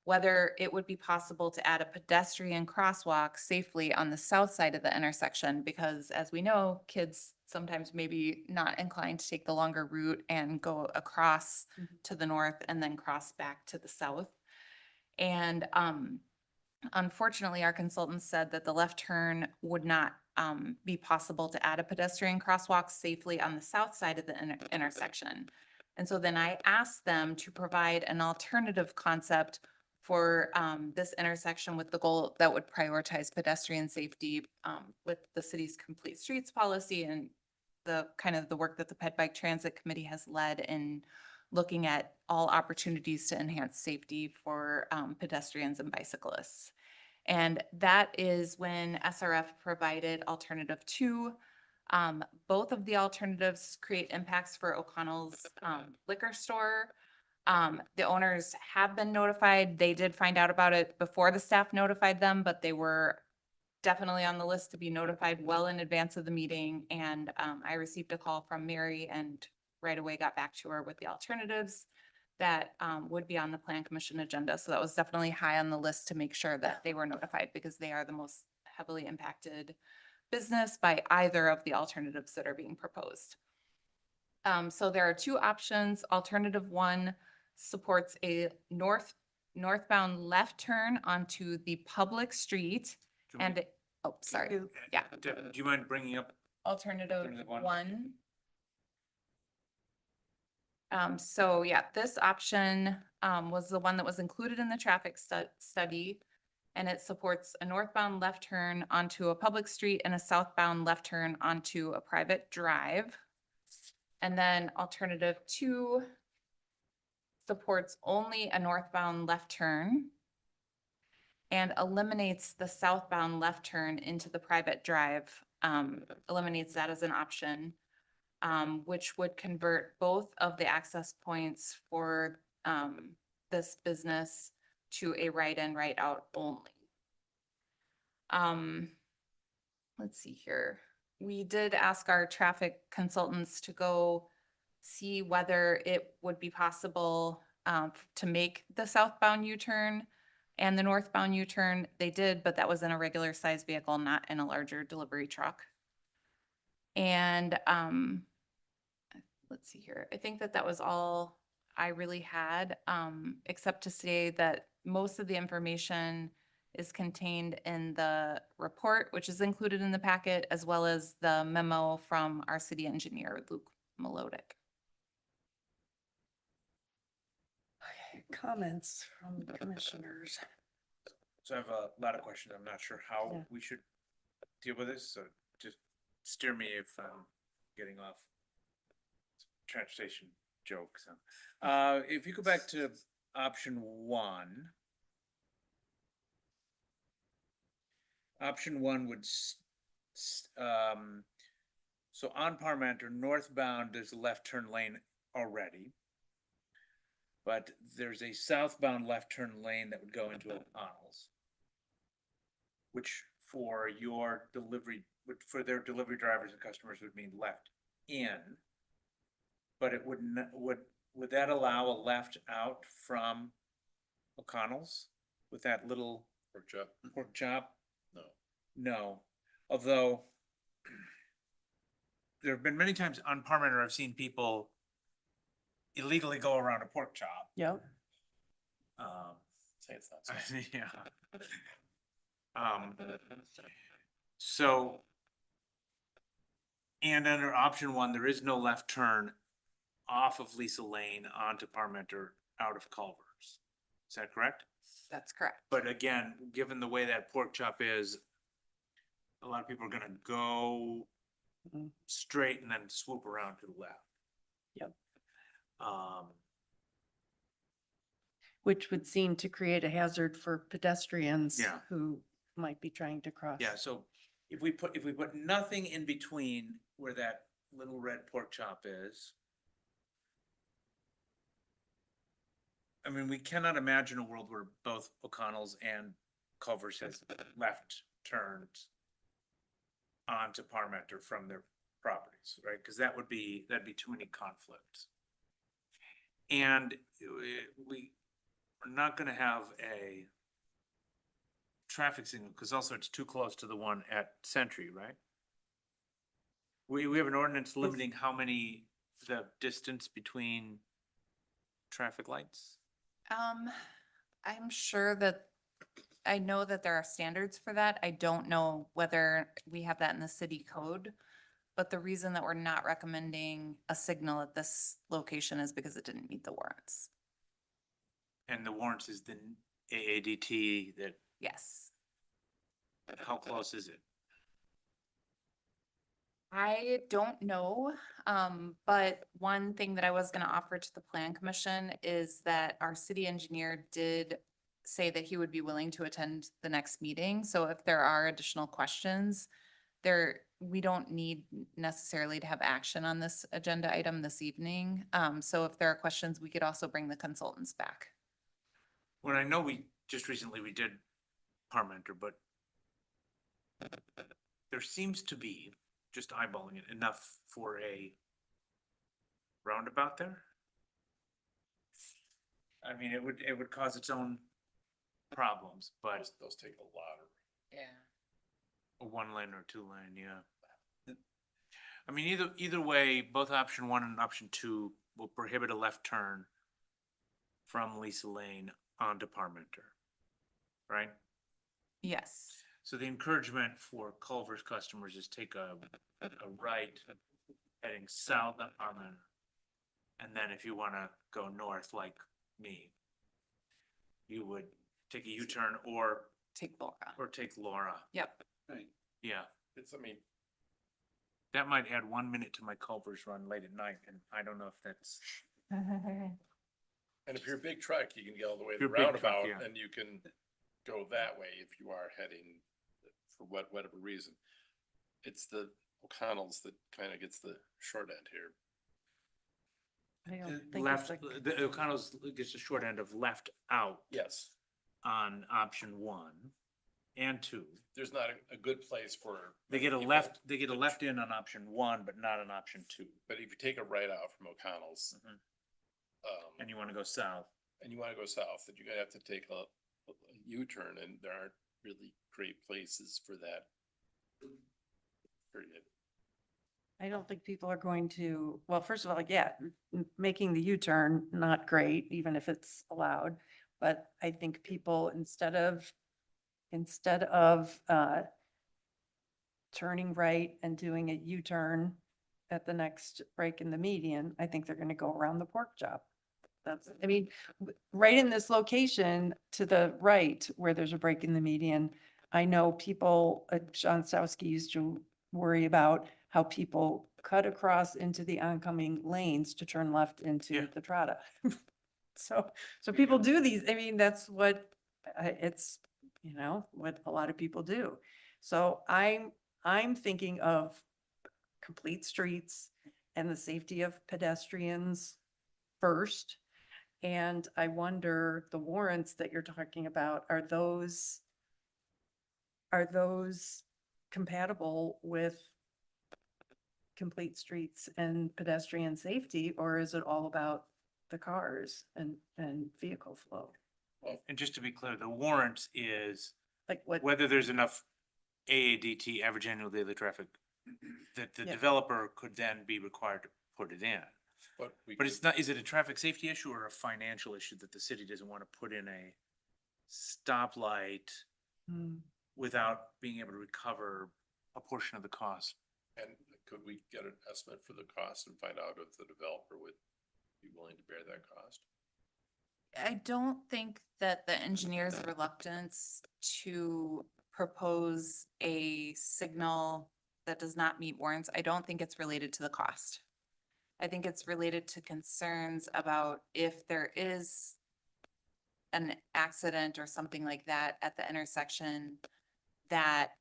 whether it would be possible to add a pedestrian crosswalk safely on the south side of the intersection, because as we know, kids sometimes maybe not inclined to take the longer route and go across to the north and then cross back to the south. And unfortunately, our consultants said that the left turn would not be possible to add a pedestrian crosswalk safely on the south side of the intersection. And so then I asked them to provide an alternative concept for this intersection with the goal that would prioritize pedestrian safety with the city's complete streets policy and the kind of the work that the Ped Bike Transit Committee has led in looking at all opportunities to enhance safety for pedestrians and bicyclists. And that is when SRF provided alternative 2. Both of the alternatives create impacts for O'Connell's liquor store. The owners have been notified. They did find out about it before the staff notified them, but they were definitely on the list to be notified well in advance of the meeting. And I received a call from Mary and right away got back to her with the alternatives that would be on the Plan Commission agenda. So that was definitely high on the list to make sure that they were notified because they are the most heavily impacted business by either of the alternatives that are being proposed. So there are 2 options. Alternative 1 supports a northbound left turn onto the public street and, oh, sorry. Yeah. Do you mind bringing up? Alternative Alternative one. 1. So yeah, this option was the one that was included in the traffic study, and it supports a northbound left turn onto a public street and a southbound left turn onto a private drive. And then alternative 2 supports only a northbound left turn and eliminates the southbound left turn into the private drive, eliminates that as an option. Which would convert both of the access points for this business to a right in, right out only. Let's see here. We did ask our traffic consultants to go see whether it would be possible to make the southbound U-turn and the northbound U-turn. They did, but that was in a regular size vehicle, not in a larger delivery truck. And let's see here. I think that that was all I really had, except to say that most of the information is contained in the report, which is included in the packet, as well as the memo from our city engineer, Luke Melodic. Comments from commissioners. So I have a lot of questions. I'm not sure how Yeah. we should deal with this, so just steer me if I'm getting off transportation jokes. If you go back to option 1. Option 1 would, so on Parmenter, northbound, there's a left turn lane already. But there's a southbound left turn lane that would go into O'Connell's, which for your delivery would, for their delivery drivers and customers would mean left in. But it would that allow a left out from O'Connell's with that little pork chop? No. No, although there have been many times on Parmenter, I've seen people illegally go around a pork chop. Yep. Say it's not so. Yeah. So, and under option one, there is no left turn off of Lisa Lane onto Parmenter out of Culver's. Is that correct? That's correct. But again, given the way that pork chop is, a lot of people are gonna go Mhm. straight and then swoop around to the left. Yep. Which would seem to create a hazard for pedestrians Yeah. who might be trying to cross. Yeah, so if we put nothing in between where that little red pork chop is. I mean, we cannot imagine a world where both O'Connell's and Culver's has left turns onto Parmenter from their properties, right? Cause that'd be too many conflicts. And we are not gonna have a traffic signal, cause also it's too close to the one at Century, right? We have an ordinance limiting how many, the distance between traffic lights? I'm sure that, I know that there are standards for that. I don't know whether we have that in the city code. But the reason that we're not recommending a signal at this location is because it didn't meet the warrants. And the warrants is the AADT that, Yes. how close is it? I don't know, but one thing that I was gonna offer to the plan commission is that our city engineer did say that he would be willing to attend the next meeting. So if there are additional questions, we don't need necessarily to have action on this agenda item this evening. So if there are questions, we could also bring the consultants back. Well, I know we did Parmenter, but there seems to be, just eyeballing it, enough for a roundabout there. I mean, it would cause its own problems, but Those take a lot of. Yeah. a 1 lane or 2 lane, yeah. I mean, either way, both option one and option two will prohibit a left turn from Lisa Lane onto Parmenter, right? Yes. So the encouragement for Culver's customers is take a right heading south on Parmenter. And then if you wanna go north like me, you would take a U-turn or Take Laura. take Laura. Yep. Right. Yeah, It's, I mean, that might add 1 minute to my Culver's run late at night, and I don't know if that's, and if you're a big truck, you can get all the way to You're the a big truck, roundabout yeah. and you can go that way if you are heading for whatever reason. It's the O'Connell's that kind of gets the short end here. I don't think it's left, like- the O'Connell's gets the short end of left out Yes, on option one and two. there's not a good place for. They get a people left in on option one, but not on option two. But if you take a right out from O'Connell's, Mhm. And you wanna go south. and you wanna go south, then you're gonna have to take a U-turn, and there aren't really great places for that. Period. I don't think people are going to, well, first of all, yeah, making the U-turn, not great, even if it's allowed. But I think people, instead of turning right and doing a U-turn at the next break in the median, I think they're gonna go around the pork chop. That's, I mean, right in this location to the right where there's a break in the median, I know people, Sean Stowski used to worry about how people cut across into the oncoming lanes to turn left into Yeah. the Trada. So people do these, I mean, that's what, it's, what a lot of people do. So I'm thinking of complete streets and the safety of pedestrians first. And I wonder, the warrants that you're talking about, are those compatible with complete streets and pedestrian safety, or is it all about the cars and vehicle flow? And just to be clear, the warrant is Like what, whether there's enough AADT, average annual daily traffic, that the Yeah. developer could then be required to put it in. But it's not, is it a traffic safety issue or a financial issue that the city doesn't want to put in a stoplight Hmm. without being able to recover a portion of the cost? And could we get an estimate for the cost and find out if the developer would be willing to bear that cost? I don't think that the engineer's reluctance to propose a signal that does not meet warrants, I don't think it's related to the cost. I think it's related to concerns about if there is an accident or something like that at the intersection, that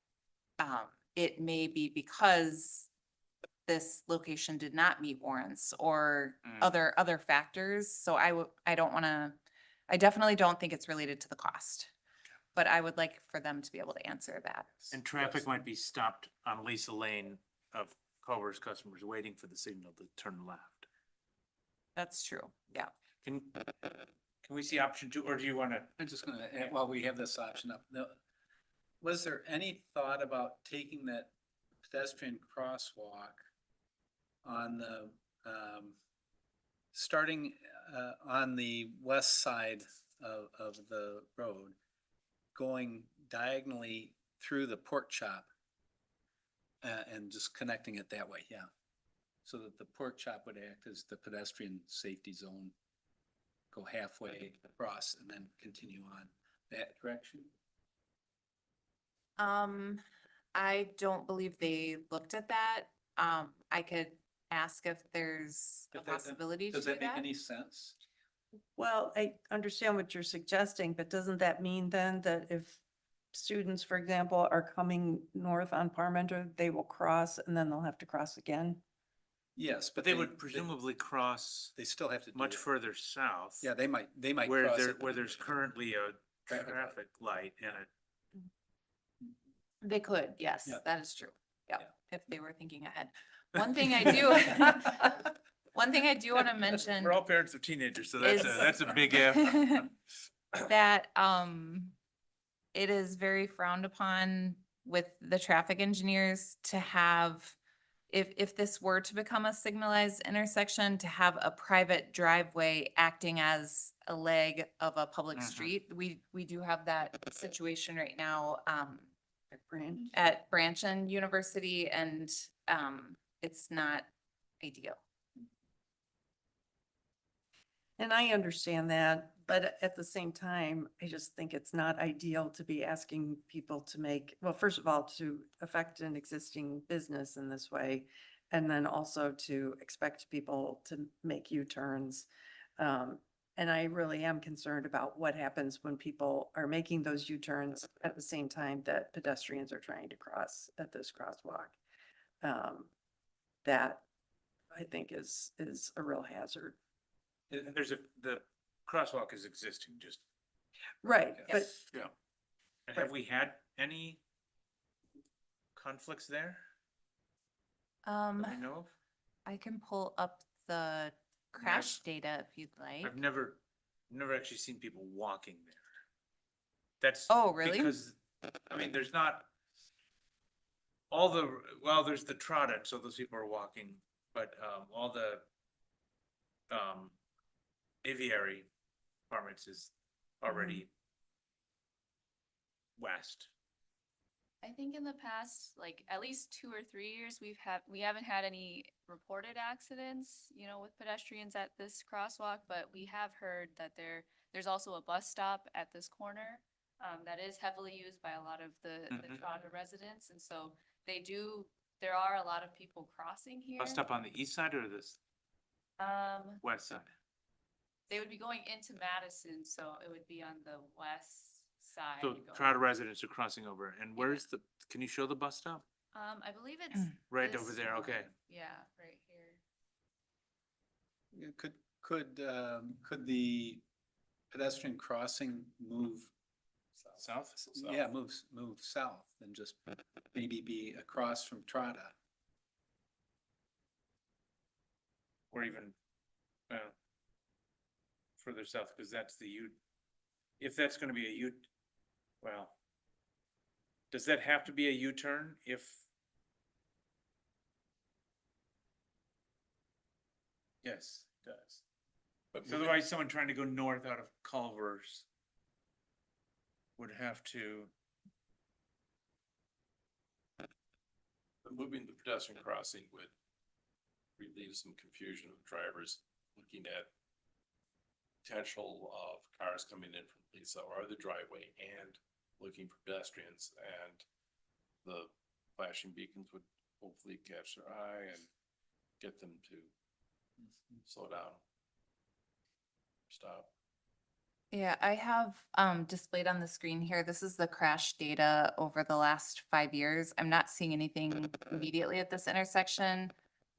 it may be because this location did not meet warrants or other factors. So I don't want to, I definitely don't think it's related to the cost. But I would like for them to be able to answer that. And traffic might be stopped on Lisa Lane of Culver's customers waiting for the signal to turn left. That's true, yeah. Can we see option 2, or do you want to? I'm just gonna, while we have this option up, was there any thought about taking that pedestrian crosswalk on the, starting, on the west side of the road, going diagonally through the pork chop, and just connecting it that way, yeah. So that the pork chop would act as the pedestrian safety zone, go halfway across and then continue on that direction? I don't believe they looked at that. I could ask if there's a possibility to Does do that make that. any sense? well, I understand what you're suggesting, but doesn't that mean then that if students, for example, are coming north on Parmenter, they will cross and then they'll have to cross again? Yes, But they would presumably cross They still have to do much it. further south. Yeah, they might Where cross there, it, where but- there's currently a Traffic light. traffic light and a. They could, yes, Yeah. that is true. Yeah, Yeah. if they were thinking ahead. One thing I do, one thing I do want to mention. We're all parents of teenagers, so is- that's a big if. That, it is very frowned upon with the traffic engineers to have, if this were to become a signalized intersection, to have a private driveway acting as a leg of a public Mhm. street. We do have that situation right now, Branch? at Branchen University, and it's not ideal. And I understand that, but at the same time, I just think it's not ideal to be asking people to make, well, first of all, to affect an existing business in this way, and then also to expect people to make U-turns. And I really am concerned about what happens when people are making those U-turns at the same time that pedestrians are trying to cross at this crosswalk. That I think is a real hazard. And the crosswalk is existing, just. Right, but Yeah. And have we had any conflicts there that we know of? I can pull up the crash data if you'd like. I've never actually seen people walking there. That's. Oh, really? Because, I mean, there's not there's the trotted, so those people are walking, but, all the, aviary apartments is already west. I think in the past, like at least 2 or 3 years, we haven't had any reported accidents, you know, with pedestrians at this crosswalk, but we have heard that there's also a bus stop at this corner that is heavily used by a lot of the Mhm. Toronto residents, and so there are a lot of people crossing here. Bus stop on the east side or this west side? They would be going into Madison, so it would be on the west side. So going- Trotter residents are crossing over, and where's can you show the bus stop? I believe it's Right this over there, okay. one. Yeah, right here. Yeah, could the pedestrian crossing move South? Yeah, move south and just maybe be across from Trotta. Or even, further south, because that's the U, if that's gonna be a U, well, does that have to be a U-turn if? Yes, it does. But So otherwise, someone trying to go north out of Culver's would have to, moving the pedestrian crossing would relieve some confusion of drivers looking at potential of cars coming in from Lisa or the driveway and looking for pedestrians, and the flashing beacons would hopefully catch their eye and get them to slow down. Stop. Yeah, I have displayed on the screen here, this is the crash data over the last 5 years. I'm not seeing anything immediately at this intersection.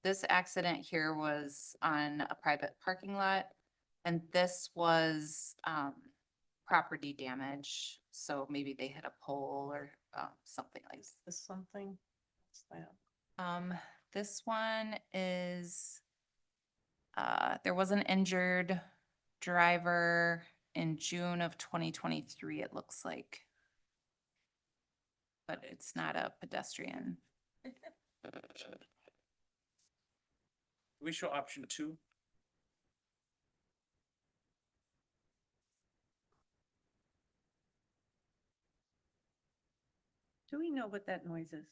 This accident here was on a private parking lot, and this was property damage. So maybe they hit a pole or something like Is this something? What's that? this one is, there was an injured driver in June of 2023, it looks like. But it's not a pedestrian. we show option 2? Do we know what that noise is?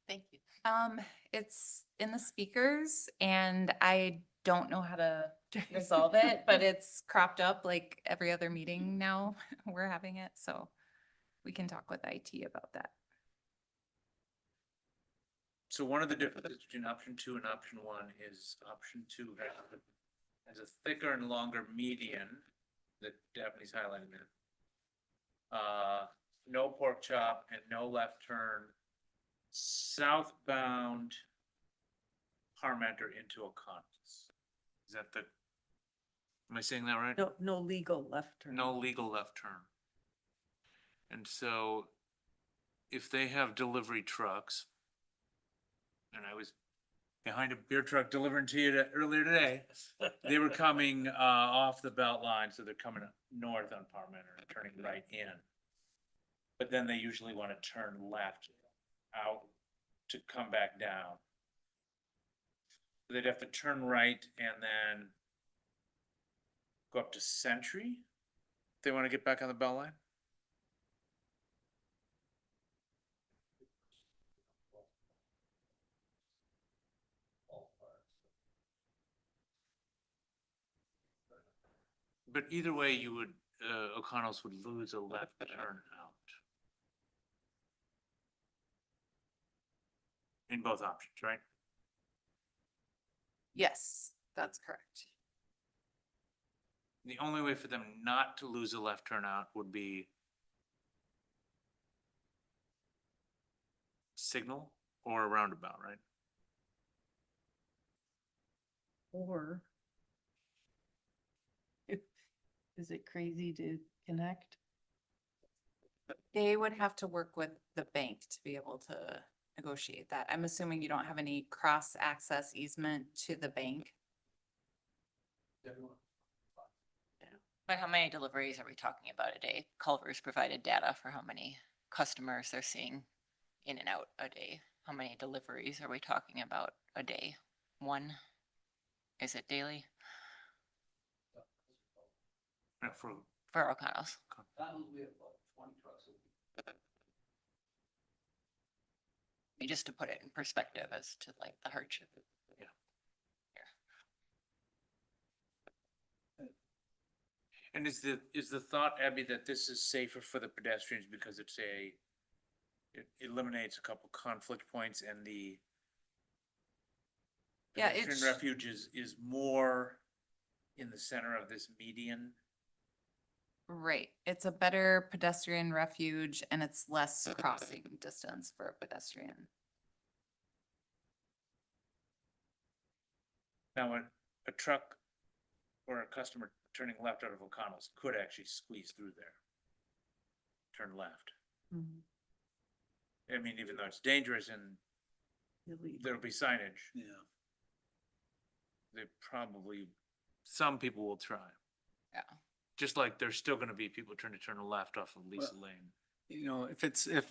Thank you. It's in the speakers and I don't know how to resolve it, but it's cropped up like every other meeting now we're having it, so we can talk with IT about that. So one of the differences between option 2 and option 1 is option 2 has a thicker and longer median that Daphne's highlighting there. No pork chop and no left turn southbound Parmenter into O'Connell's. Is that the, am I saying that right? No legal left turn. No legal left turn. And so if they have delivery trucks, and I was behind a beer truck delivering to you earlier today, they were coming off the belt line, so they're coming north on Parmenter and turning right in. But then they usually want to turn left out to come back down. They'd have to turn right and then go up to Century if they want to get back on the belt line. But either way, you would, O'Connell's would lose a left turn out. In both options, right? Yes, that's correct. The only way for them not to lose a left turn out would be signal or a roundabout, right? Or is it crazy to connect? They would have to work with the bank to be able to negotiate that. I'm assuming you don't have any cross-access easement to the bank. But how many deliveries are we talking about a day? Culver's provided data for how many customers they're seeing in and out a day. How many deliveries are we talking about a day? One? Is it daily for O'Connell's? Just to put it in perspective as to like the hardship. Yeah. And is the thought, Abby, that this is safer for the pedestrians because it eliminates a couple conflict points and the Yeah, pedestrian refuge is more in the center of this median? Right. It's a better pedestrian refuge and it's less crossing distance for a pedestrian. Now, a truck or a customer turning left out of O'Connell's could actually squeeze through there. turn left. Mhm. I mean, even though it's dangerous and there'll be signage, Yeah. they probably, some people will try. Yeah. Just like there's still gonna be people trying to turn left off of Lisa Lane. You know, if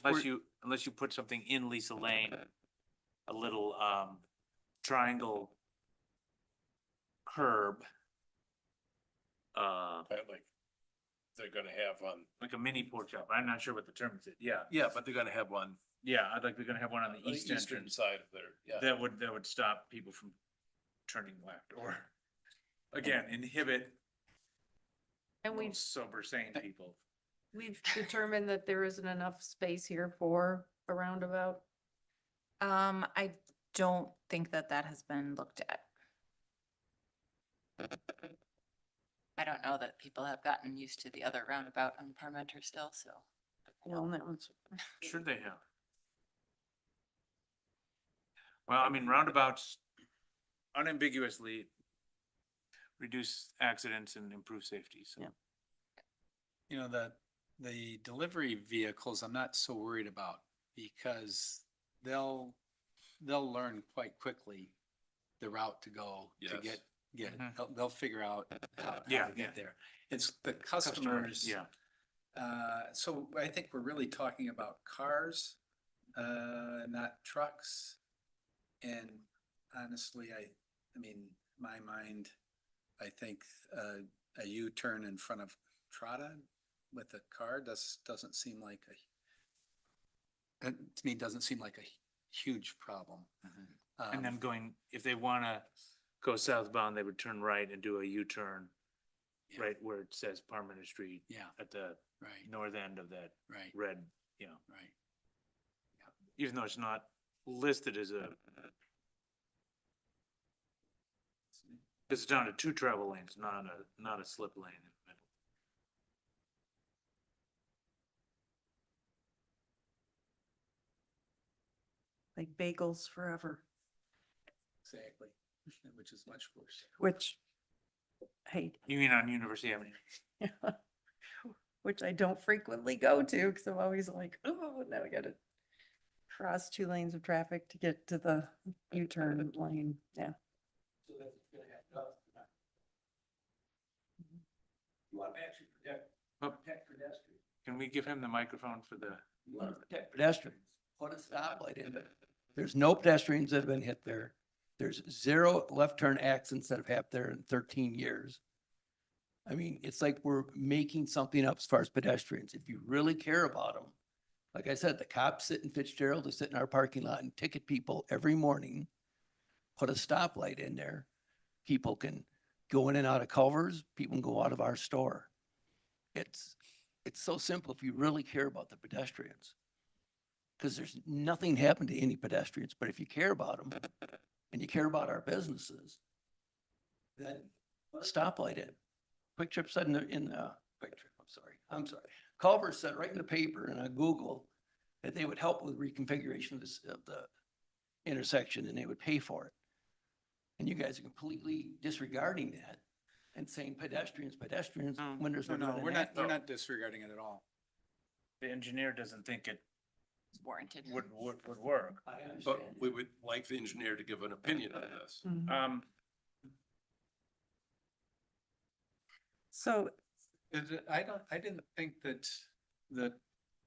we're, Unless you put something in Lisa Lane, a little, triangle curb. Like, they're gonna have on. Like a mini pork chop. I'm not sure what the term is. Yeah, Yeah, but they're gonna have one. yeah, I'd like, they're gonna have one on the the east eastern entrance. side of their, yeah. That would stop people from turning left or, again, inhibit And we've, sober, sane people. we've determined that there isn't enough space here for a roundabout. I don't think that that has been looked at. I don't know that people have gotten used to the other roundabout on Parmenter still, so. Well, and that one's, Sure they have. Well, I mean, roundabouts unambiguously reduce accidents and improve safety, so. Yeah. you know, the delivery vehicles, I'm not so worried about because they'll learn quite quickly the route to go to Yes. get it. Mhm. They'll figure out how Yeah, to yeah. get there. It's the customers. Yeah, So I think we're really talking about cars, not trucks. And honestly, I mean, my mind, I think, a U-turn in front of Trotta with a car doesn't seem like to me, doesn't seem like a huge problem. and then going, if they wanna go southbound, they would turn right and do a U-turn. Yeah. Right where it says Parmenter Street Yeah, at the right, north end of that right, red, you know, right. even though it's not listed as a. It's down to 2 travel lanes, not a slip lane in the middle. like bagels forever, Exactly, which is much worse. which, hey, You mean on University Avenue? which I don't frequently go to because I'm always like, oh, now I gotta cross 2 lanes of traffic to get to the U-turn lane. Yeah. You want to actually protect pedestrians. Can we give him the microphone for the? You want to protect pedestrians, put a stoplight in there. There's no pedestrians that have been hit there. There's 0 left turn accidents that have happened there in 13 years. I mean, it's like we're making something up as far as pedestrians. If you really care about them, like I said, the cops sit in Fitzgerald, they sit in our parking lot and ticket people every morning. Put a stoplight in there. People can go in and out of Culver's, people can go out of our store. It's so simple if you really care about the pedestrians. Because there's nothing happened to any pedestrians, but if you care about them and you care about our businesses, then put a stoplight in. Quick Trip said Quick Trip, I'm sorry. Culver said right in the paper and on Google that they would help with reconfiguration of the intersection and they would pay for it. And you guys are completely disregarding that and saying pedestrians, when there's No, no. no, we're not disregarding it at all. The engineer doesn't think it It's warranted. would work. I But understand. we would like the engineer to give an opinion on this. Mhm. So I didn't think that the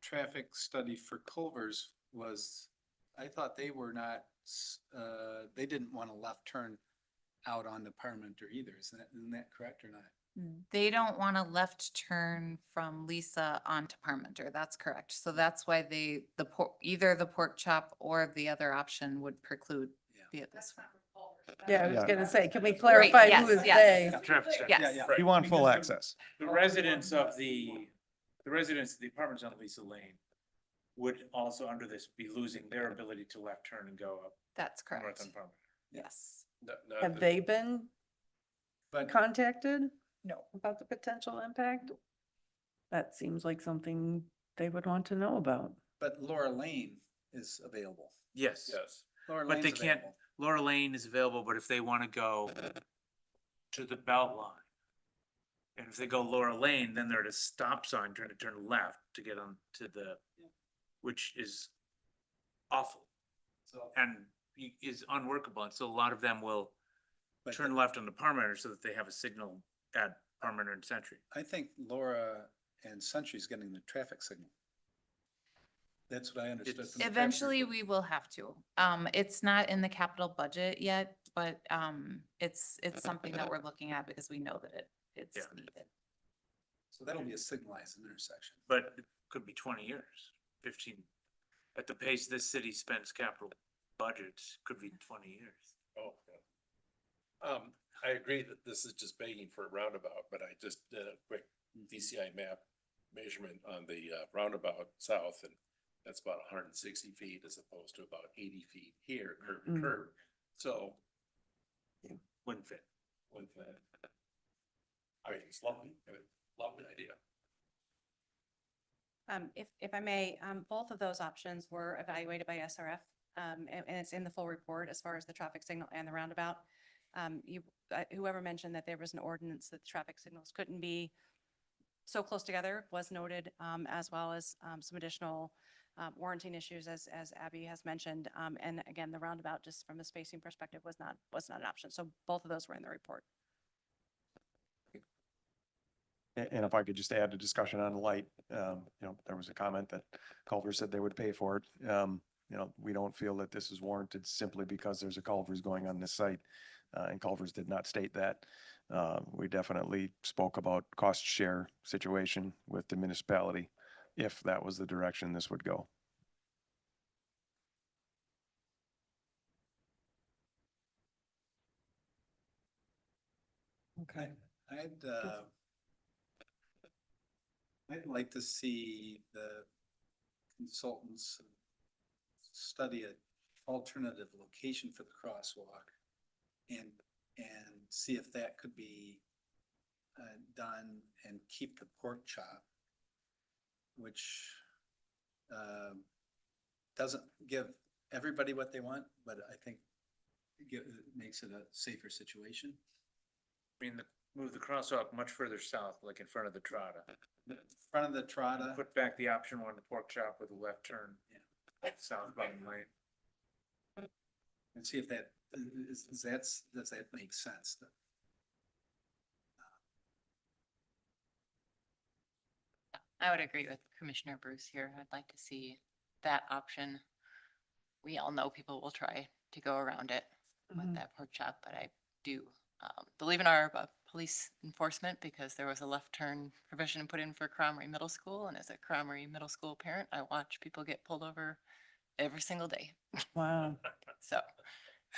traffic study for Culver's was, I thought they were not, they didn't want a left turn out onto Parmenter either. Isn't that correct or not? They don't want a left turn from Lisa onto Parmenter. That's correct. So that's why either the pork chop or the other option would preclude Yeah. vehicles. yeah, I was Yeah. gonna say, can we clarify yes, who is yes. they? Traffic study. Yes. Yeah, You want full Because access. The residents of the apartments on Lisa Lane would also under this be losing their ability to left turn and go up That's north correct. on Parmenter. Yes. Not Have that- they been But contacted? No. About the potential impact? That seems like something they would want to know about. But Laura Lane is available. Yes, Yes. Laura but they Lane's can't, available. Laura Lane is available, but if they want to go to the belt line And if they go Laura Lane, then they're at a stop sign trying to turn left to get on to the, which is awful and is unworkable. And so a lot of them will But turn left on the Parmenter so that they have a signal at Parmenter and Century. I think Laura and Century's getting the traffic signal. That's what I understood. It's- from the traffic Eventually, report. we will have to. It's not in the capital budget yet, but, it's something that we're looking at because we know that it's Yeah. needed. So that'll be a signalized intersection. But it could be 20 years, 15. At the pace this city spends capital budgets, could be 20 years. Oh, yeah. I agree that this is just begging for a roundabout, but I just did a quick DCI map measurement on the roundabout south, and that's about 160 feet as opposed to about 80 feet here, curb to curb. So, Wouldn't fit. with that, I mean, it's lovely, lovely idea. If I may, both of those options were evaluated by SRF. And it's in the full report as far as the traffic signal and the roundabout. Whoever mentioned that there was an ordinance that the traffic signals couldn't be so close together was noted, as well as, some additional, warranting issues as Abby has mentioned. And again, the roundabout, just from a spacing perspective, was not an option. So both of those were in the report. And if I could just add a discussion on light, there was a comment that Culver said they would pay for it. We don't feel that this is warranted simply because there's a Culver's going on this site. And Culver's did not state that. We definitely spoke about cost share situation with the municipality, if that was the direction this would go. Okay. I'd like to see the consultants study an alternative location for the crosswalk and see if that could be done and keep the pork chop, which doesn't give everybody what they want, but I think it makes it a safer situation. I mean, move the crosswalk much further south, like in front of the Trotta. The front of the Trotta. Put back the option one, the pork chop with a left turn. Yeah. Southbound lane. And see if that, does that make sense? I would agree with Commissioner Bruce here. I'd like to see that option. We all know people will try to go around it with that pork chop, but I do believe in our police enforcement because there was a left turn provision put in for Cromery Middle School. And as a Cromery Middle School parent, I watch people get pulled over every single day. Wow. So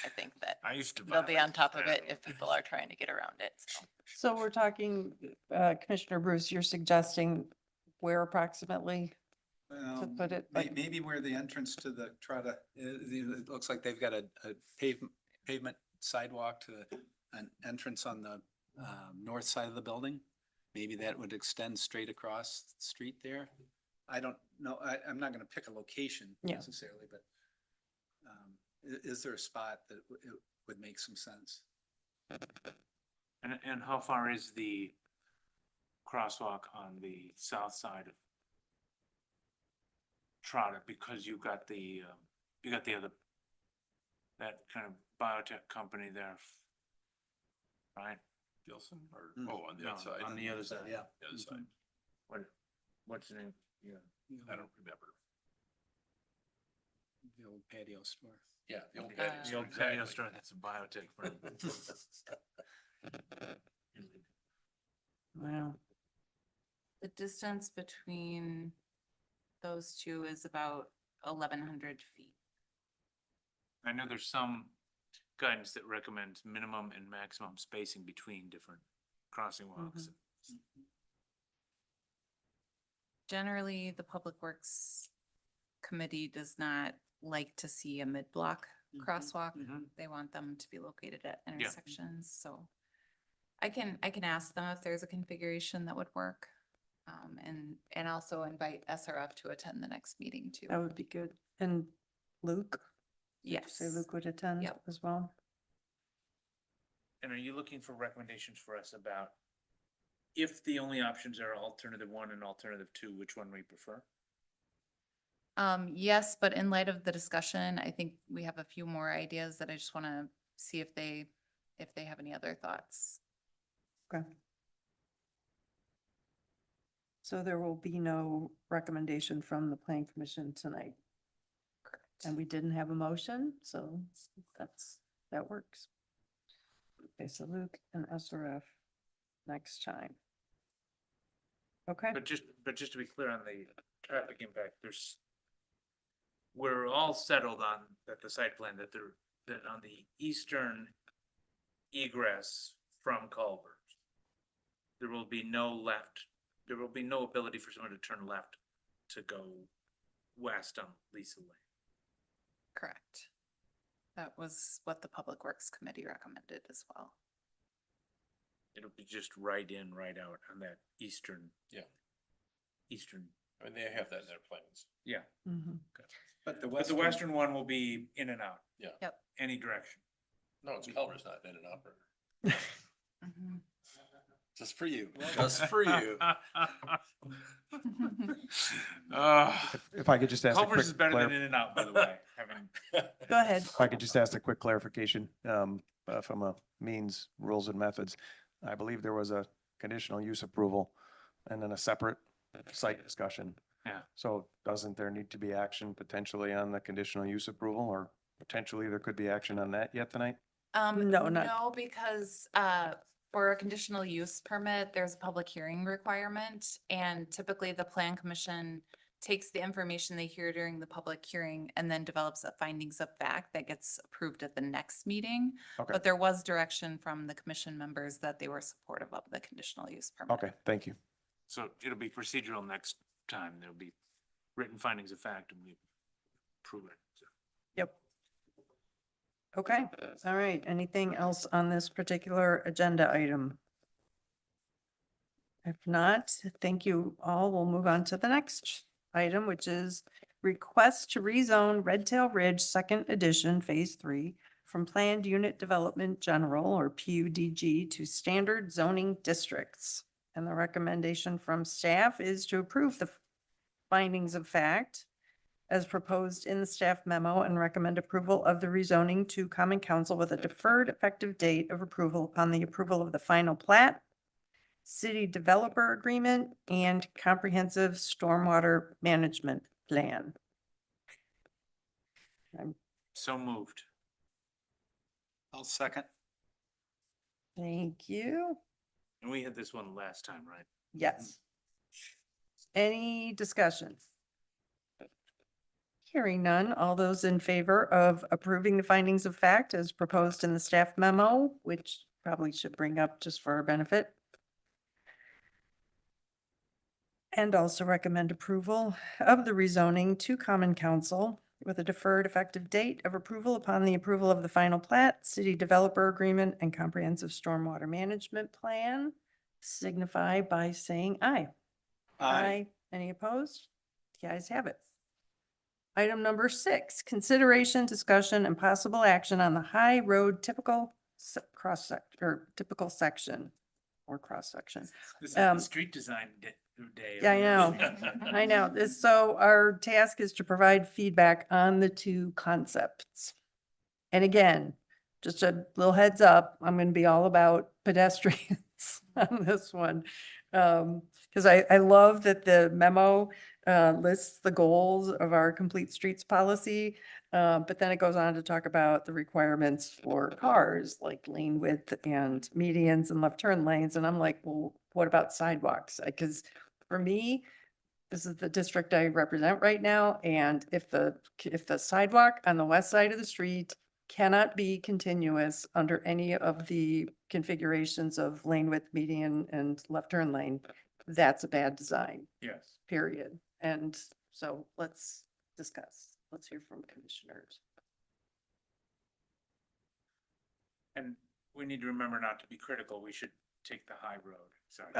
I think that I used to. they'll be on top of it if people are trying to get around it. So So we're talking, Commissioner Bruce, you're suggesting where approximately to put it? Like, Maybe where the entrance to the Trotta, it looks like they've got a pavement sidewalk to an entrance on the north side of the building. Maybe that would extend straight across the street there. I don't know. I'm not gonna pick a location Yeah. necessarily, but is there a spot that it would make some sense? And how far is the crosswalk on the south side of Trotta? Because you got the other, that kind of biotech company there, right? Gilson or, Mm. oh, on the No, other side. on the other side. Yeah. The other side. What's the name? Yeah. I don't remember. The old patio store. Yeah, the old Uh, patio The old store, patio exactly. store, that's a biotech firm. wow. The distance between those two is about 1,100 feet. I know there's some guidance that recommends minimum and maximum spacing between different crossing walks. Generally, the Public Works Committee does not like to see a mid-block crosswalk. They want them to be located at intersections, so I can ask them if there's a configuration that would work. And also invite SRF to attend the next meeting too. That would be good. And Luke? Did you Yes. Say Luke would attend Yep. as well? And are you looking for recommendations for us about if the only options are alternative 1 and alternative 2, which one we prefer? Yes, but in light of the discussion, I think we have a few more ideas that I just want to see if they have any other thoughts. Okay. So there will be no recommendation from the planning commission tonight. And we didn't have a motion, so that works. Okay, so Luke and SRF next time. Okay, But just to be clear on the traffic impact, we're all settled on that the site plan that on the eastern egress from Culvers, there will be no ability for someone to turn left to go west on Lisa Lane. Correct. That was what the Public Works Committee recommended as well. It'll be just right in, right out on that eastern. Yeah. Eastern, I mean, they have that in their plans. yeah. mhm. But the But the western one will be in and out. Yeah. Yep. Any direction. No, it's Culver's, not in and out. Mhm. Just for you, just for you. If I could just ask a quick. Culver's is better than in and out, by the way, having. Go ahead. If I could just ask a quick clarification, from a means, rules and methods. I believe there was a conditional use approval and then a separate site discussion. Yeah. So doesn't there need to be action potentially on the conditional use approval, or potentially there could be action on that yet tonight? No, not- No, because, for a conditional use permit, there's a public hearing requirement. And typically the plan commission takes the information they hear during the public hearing and then develops a findings of fact that gets approved at the next meeting. Okay, But there was direction from the commission members that they were supportive of the conditional use permit. okay, thank you. So it'll be procedural next time. There'll be written findings of fact and we approve it. So. Yep. Okay, all right. Anything else on this particular agenda item? If not, thank you all. We'll move on to the next item, which is request to rezone Red Tail Ridge Second Edition Phase 3 from Planned Unit Development General or PUDG to Standard Zoning Districts. And the recommendation from staff is to approve the findings of fact as proposed in the staff memo and recommend approval of the rezoning to common council with a deferred effective date of approval upon the approval of the final plat, city developer agreement, and comprehensive stormwater management plan. So moved. I'll second. Thank you. And we had this one last time, right? Yes. Any discussion? Hearing none, all those in favor of approving the findings of fact as proposed in the staff memo, which probably should bring up just for our benefit. And also recommend approval of the rezoning to common council with a deferred effective date of approval upon the approval of the final plat, city developer agreement, and comprehensive stormwater management plan. Signify by saying aye. Aye. Any opposed? The ayes have it. Item number 6, consideration, discussion, and possible action on the High Road typical typical section or cross section. This is the street design day. Yeah, I know. I know. So our task is to provide feedback on the two concepts. And again, just a little heads up, I'm going to be all about pedestrians on this one. Because I love that the memo lists the goals of our complete streets policy. But then it goes on to talk about the requirements for cars, like lane width and medians and left turn lanes. And I'm like, well, what about sidewalks? Because for me, this is the district I represent right now. And if the sidewalk on the west side of the street cannot be continuous under any of the configurations of lane width, median, and left turn lane, that's a bad design, Yes. period. And so let's discuss. Let's hear from commissioners. And we need to remember not to be critical. We should take the high road. Sorry.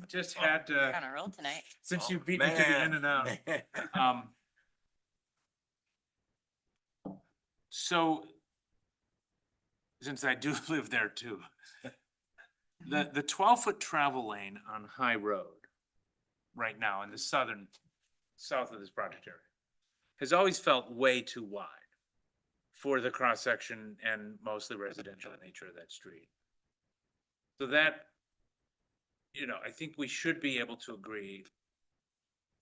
Just had We're to, on a roll tonight. since you beat me to the in and out. So, since I do live there too, The 12-foot travel lane on High Road right now in the south of this project area has always felt way too wide for the cross-section and mostly residential nature of that street. So that, I think we should be able to agree,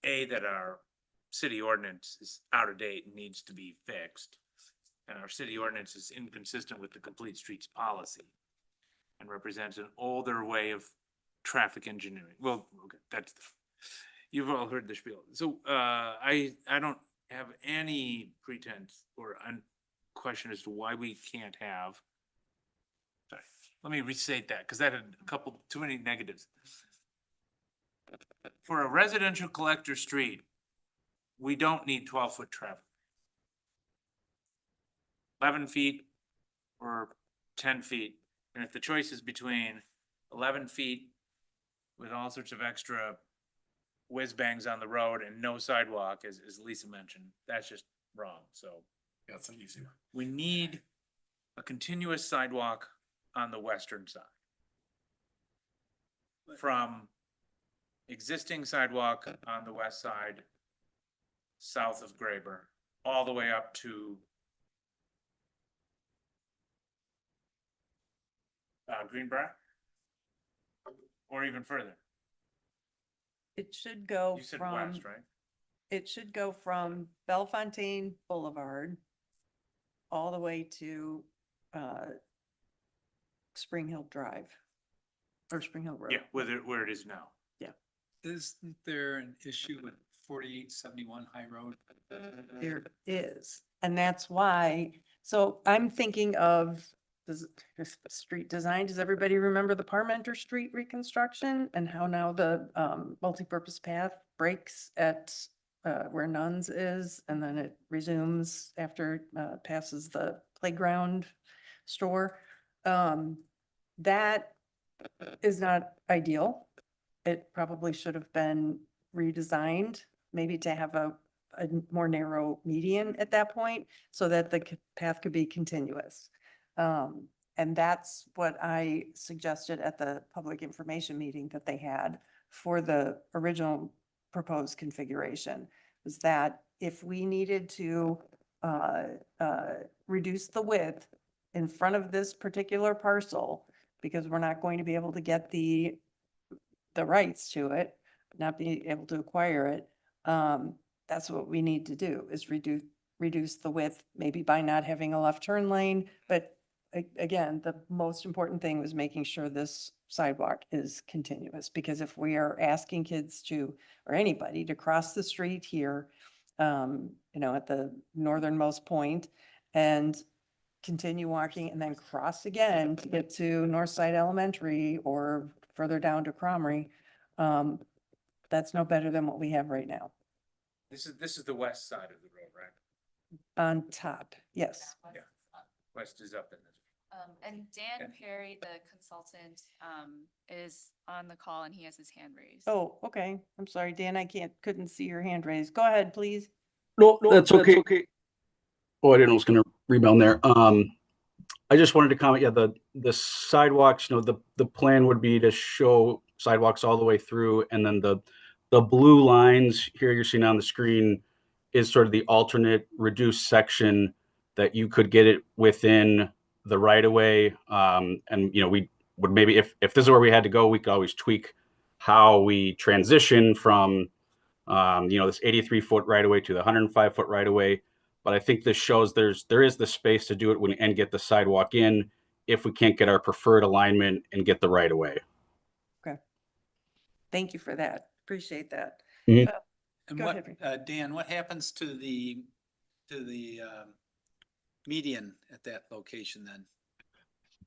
A, that our city ordinance is out of date and needs to be fixed. And our city ordinance is inconsistent with the complete streets policy and represents an older way of traffic engineering. Well, okay, you've all heard the spiel. So, I don't have any pretense or question as to why we can't have. Sorry, let me restate that, because that had too many negatives. For a residential collector street, we don't need 12-foot traffic. 11 feet or 10 feet. And if the choice is between 11 feet with all sorts of extra whiz bangs on the road and no sidewalk, as Lisa mentioned, that's just wrong. So Yeah, it's an easy one. we need a continuous sidewalk on the western side. From existing sidewalk on the west side, south of Graber, all the way up to Greenbrier, or even further. It should go You said from, west, right? it should go from Bellefontaine Boulevard all the way to, Spring Hill Drive or Spring Hill Road. Yeah, where it is now. Isn't there an issue with 4871 High Road? There is, and that's why, so I'm thinking of this street design. Does everybody remember the Parmenter Street reconstruction and how now the multipurpose path breaks at where Nuns is, and then it resumes after it passes the playground store? That is not ideal. It probably should have been redesigned, maybe to have a more narrow median at that point, so that the path could be continuous. And that's what I suggested at the public information meeting that they had for the original proposed configuration, was that if we needed to reduce the width in front of this particular parcel, because we're not going to be able to get the rights to it, not be able to acquire it, that's what we need to do, is reduce the width, maybe by not having a left turn lane. But again, the most important thing was making sure this sidewalk is continuous, because if we are asking kids to, or anybody to cross the street here, at the northernmost point and continue walking and then cross again to get to Northside Elementary or further down to Cromery, that's no better than what we have right now. This is the west side of the road, right? On top, yes. Yeah. West is up in this. And Dan Perry, the consultant, is on the call and he has his hand raised. Oh, okay. I'm sorry, Dan, couldn't see your hand raised. Go ahead, please. No, that's okay. Oh, I didn't know I was gonna rebound there. I just wanted to comment, yeah, the sidewalks, the plan would be to show sidewalks all the way through, and then the blue lines here you're seeing on the screen is sort of the alternate reduced section that you could get it within the right of way. And we would maybe, if this is where we had to go, we could always tweak how we transition from this 83-foot right of way to the 105-foot right of way. But I think this shows there is the space to do it and get the sidewalk in if we can't get our preferred alignment and get the right of way. Okay. Thank you for that. Appreciate that. Mhm. And Go what, ahead. Dan, what happens to the median at that location then?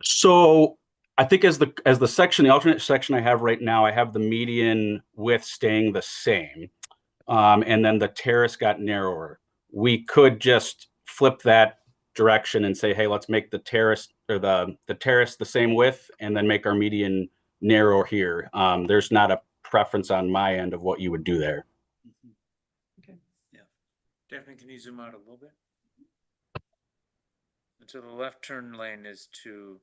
So I think as the section, the alternate section I have right now, I have the median width staying the same. And then the terrace got narrower. We could just flip that direction and say, hey, let's make the terrace or the terrace the same width and then make our median narrow here. There's not a preference on my end of what you would do there. Okay. Yeah. Daphne, can you zoom out a little bit? And so the left turn lane is to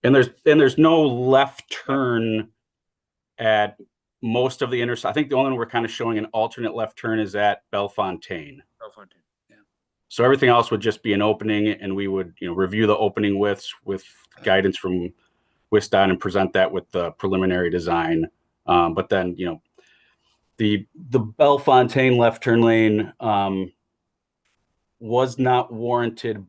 And there's no left turn at most of the I think the only one we're kind of showing an alternate left turn is at Bellefontaine. Bellefontaine. So everything else would just be an opening, and we would, review the opening widths with guidance from WISDOT and present that with the preliminary design. But then, the Bellefontaine left turn lane was not warranted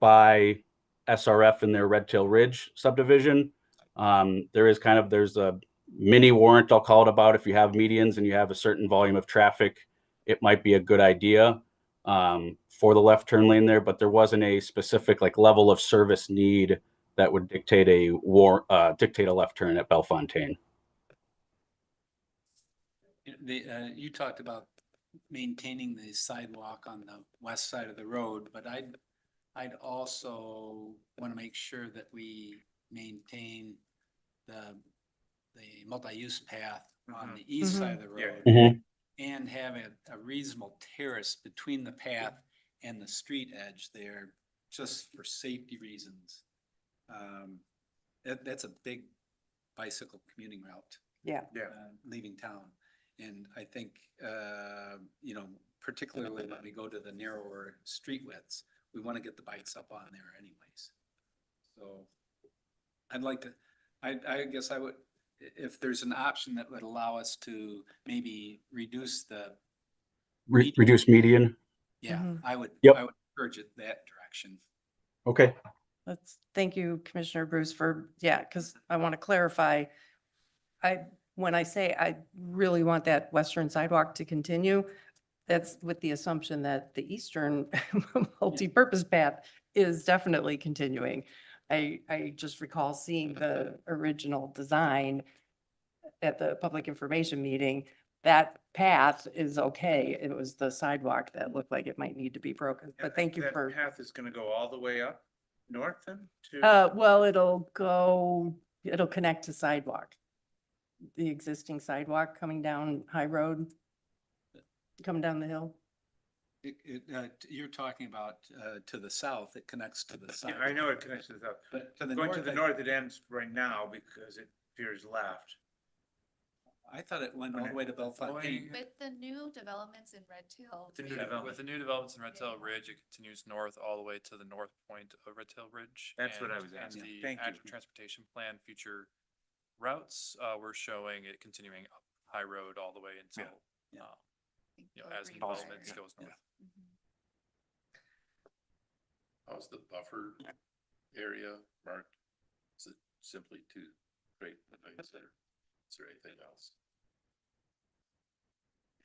by SRF in their Red Tail Ridge subdivision. There's a mini warrant, I'll call it, about if you have medians and you have a certain volume of traffic, it might be a good idea for the left turn lane there, but there wasn't a specific level of service need that would dictate a left turn at Bellefontaine. You talked about maintaining the sidewalk on the west side of the road, but I'd also want to make sure that we maintain the multi-use path on the east side of the road and have a reasonable terrace between the path and the street edge there, just for safety reasons. That's a big bicycle commuting route. Yeah. Leaving town. And I think, particularly when we go to the narrower street widths, we want to get the bikes up on there anyways. So I guess I would, if there's an option that would allow us to maybe reduce the Reduce median. Yeah, I would urge it that direction. Okay. Thank you, Commissioner Bruce, because I want to clarify. When I say I really want that western sidewalk to continue, that's with the assumption that the eastern multi-purpose path is definitely continuing. I just recall seeing the original design at the public information meeting. That path is okay. It was the sidewalk that looked like it might need to be broken, but thank you for. That path is gonna go all the way up north then to? Well, it'll connect to sidewalk. The existing sidewalk coming down High Road, coming down the hill. You're talking about to the south, it connects to the south. Yeah, I know it connects to the south. But to the Going north, to the north, it ends right now because it veers left. I thought it went all the way to Bellefontaine. With the new developments in Red Tail. The new development. With the new developments in Red Tail Ridge, it continues north all the way to the north point of Red Tail Ridge. That's what I was and asking. the Thank you. active transportation plan future routes, we're showing it continuing up High Road all the way until, as development goes north. How's the buffer area marked? Is it simply two straight lanes there? Is there anything else?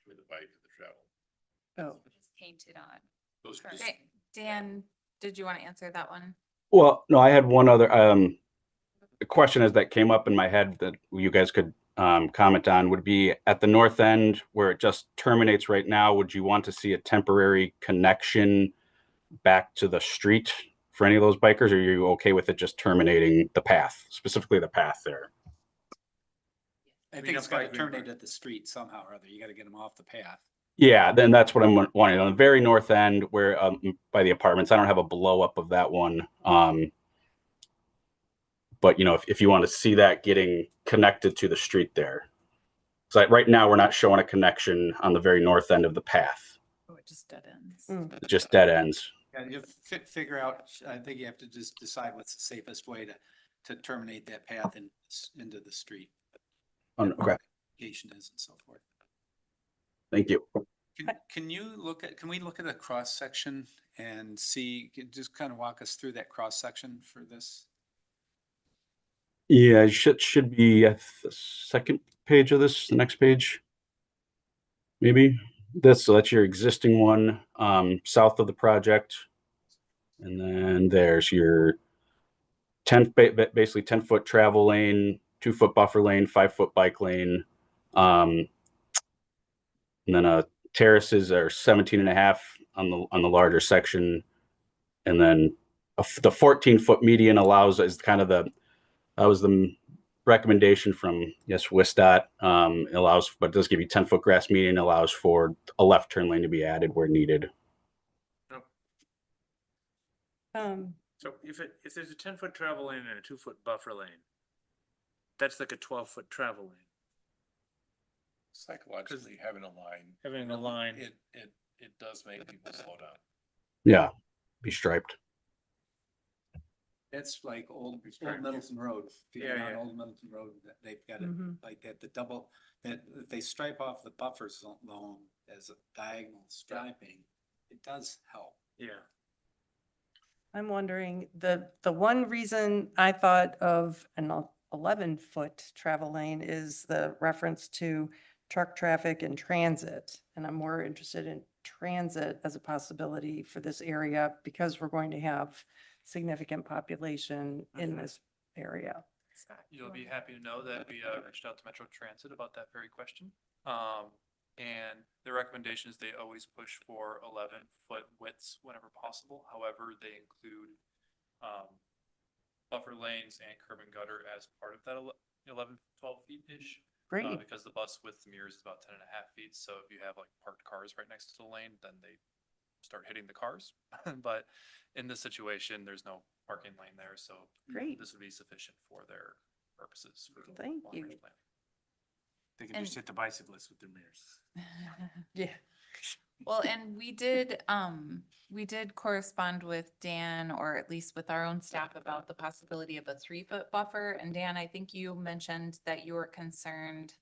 For the bike and the travel? It's painted on. Those are just- Okay, Dan, did you want to answer that one? Well, no, I had one other question as that came up in my head that you guys could comment on would be at the north end where it just terminates right now. Would you want to see a temporary connection back to the street for any of those bikers? Or are you okay with it just terminating the path, specifically the path there? I think it's got to terminate at the street somehow or other. You got to get them off the path. Yeah, then that's what I'm wanting on the very north end where by the apartments. I don't have a blow up of that one. But if you want to see that getting connected to the street there. So right now we're not showing a connection on the very north end of the path. Oh, it just dead ends. It just dead ends. And you figure out, I think you have to just decide what's the safest way to terminate that path into the street. Okay. Location is and so forth. Thank you. Can we look at a cross section and see, just kind of walk us through that cross section for this? Yeah, it should be at the second page of this, the next page. Maybe so that's your existing one, south of the project. And then there's your basically 10-foot travel lane, 2-foot buffer lane, 5-foot bike lane. And then terraces are 17.5 on the larger section. And then the 14-foot median is kind of that was the recommendation from WISDOT. Allows, but it does give you 10-foot grass median, allows for a left turn lane to be added where needed. So if there's a 10-foot travel lane and a 2-foot buffer lane, that's like a 12-foot travel lane. Psychologically, having a line, Having a line. it does make people slow down. Yeah, be striped. That's like old Right. Middleton Road. If you Yeah, go down yeah. Old Middleton Road, they've got it Mhm. like that, the double, that if they stripe off the buffer zone as a diagonal striping, it does help. Yeah. I'm wondering, the one reason I thought of an 11-foot travel lane is the reference to truck traffic and transit. And I'm more interested in transit as a possibility for this area because we're going to have significant population in this area. You'll be happy to know that we reached out to Metro Transit about that very question. And the recommendation is they always push for 11-foot widths whenever possible. However, they include buffer lanes and curb and gutter as part of that 11, 12 feet-ish. Great. Because the bus width to mirrors is about 10.5 feet. So if you have like parked cars right next to the lane, then they start hitting the cars. But in this situation, there's no parking lane there. So Great. this would be sufficient for their purposes. for the Thank long-range you. planning. They can And- just hit the bicyclists with their mirrors. Yeah. Well, and we did correspond with Dan, or at least with our own staff, about the possibility of a 3-foot buffer. And Dan, I think you mentioned that you were concerned,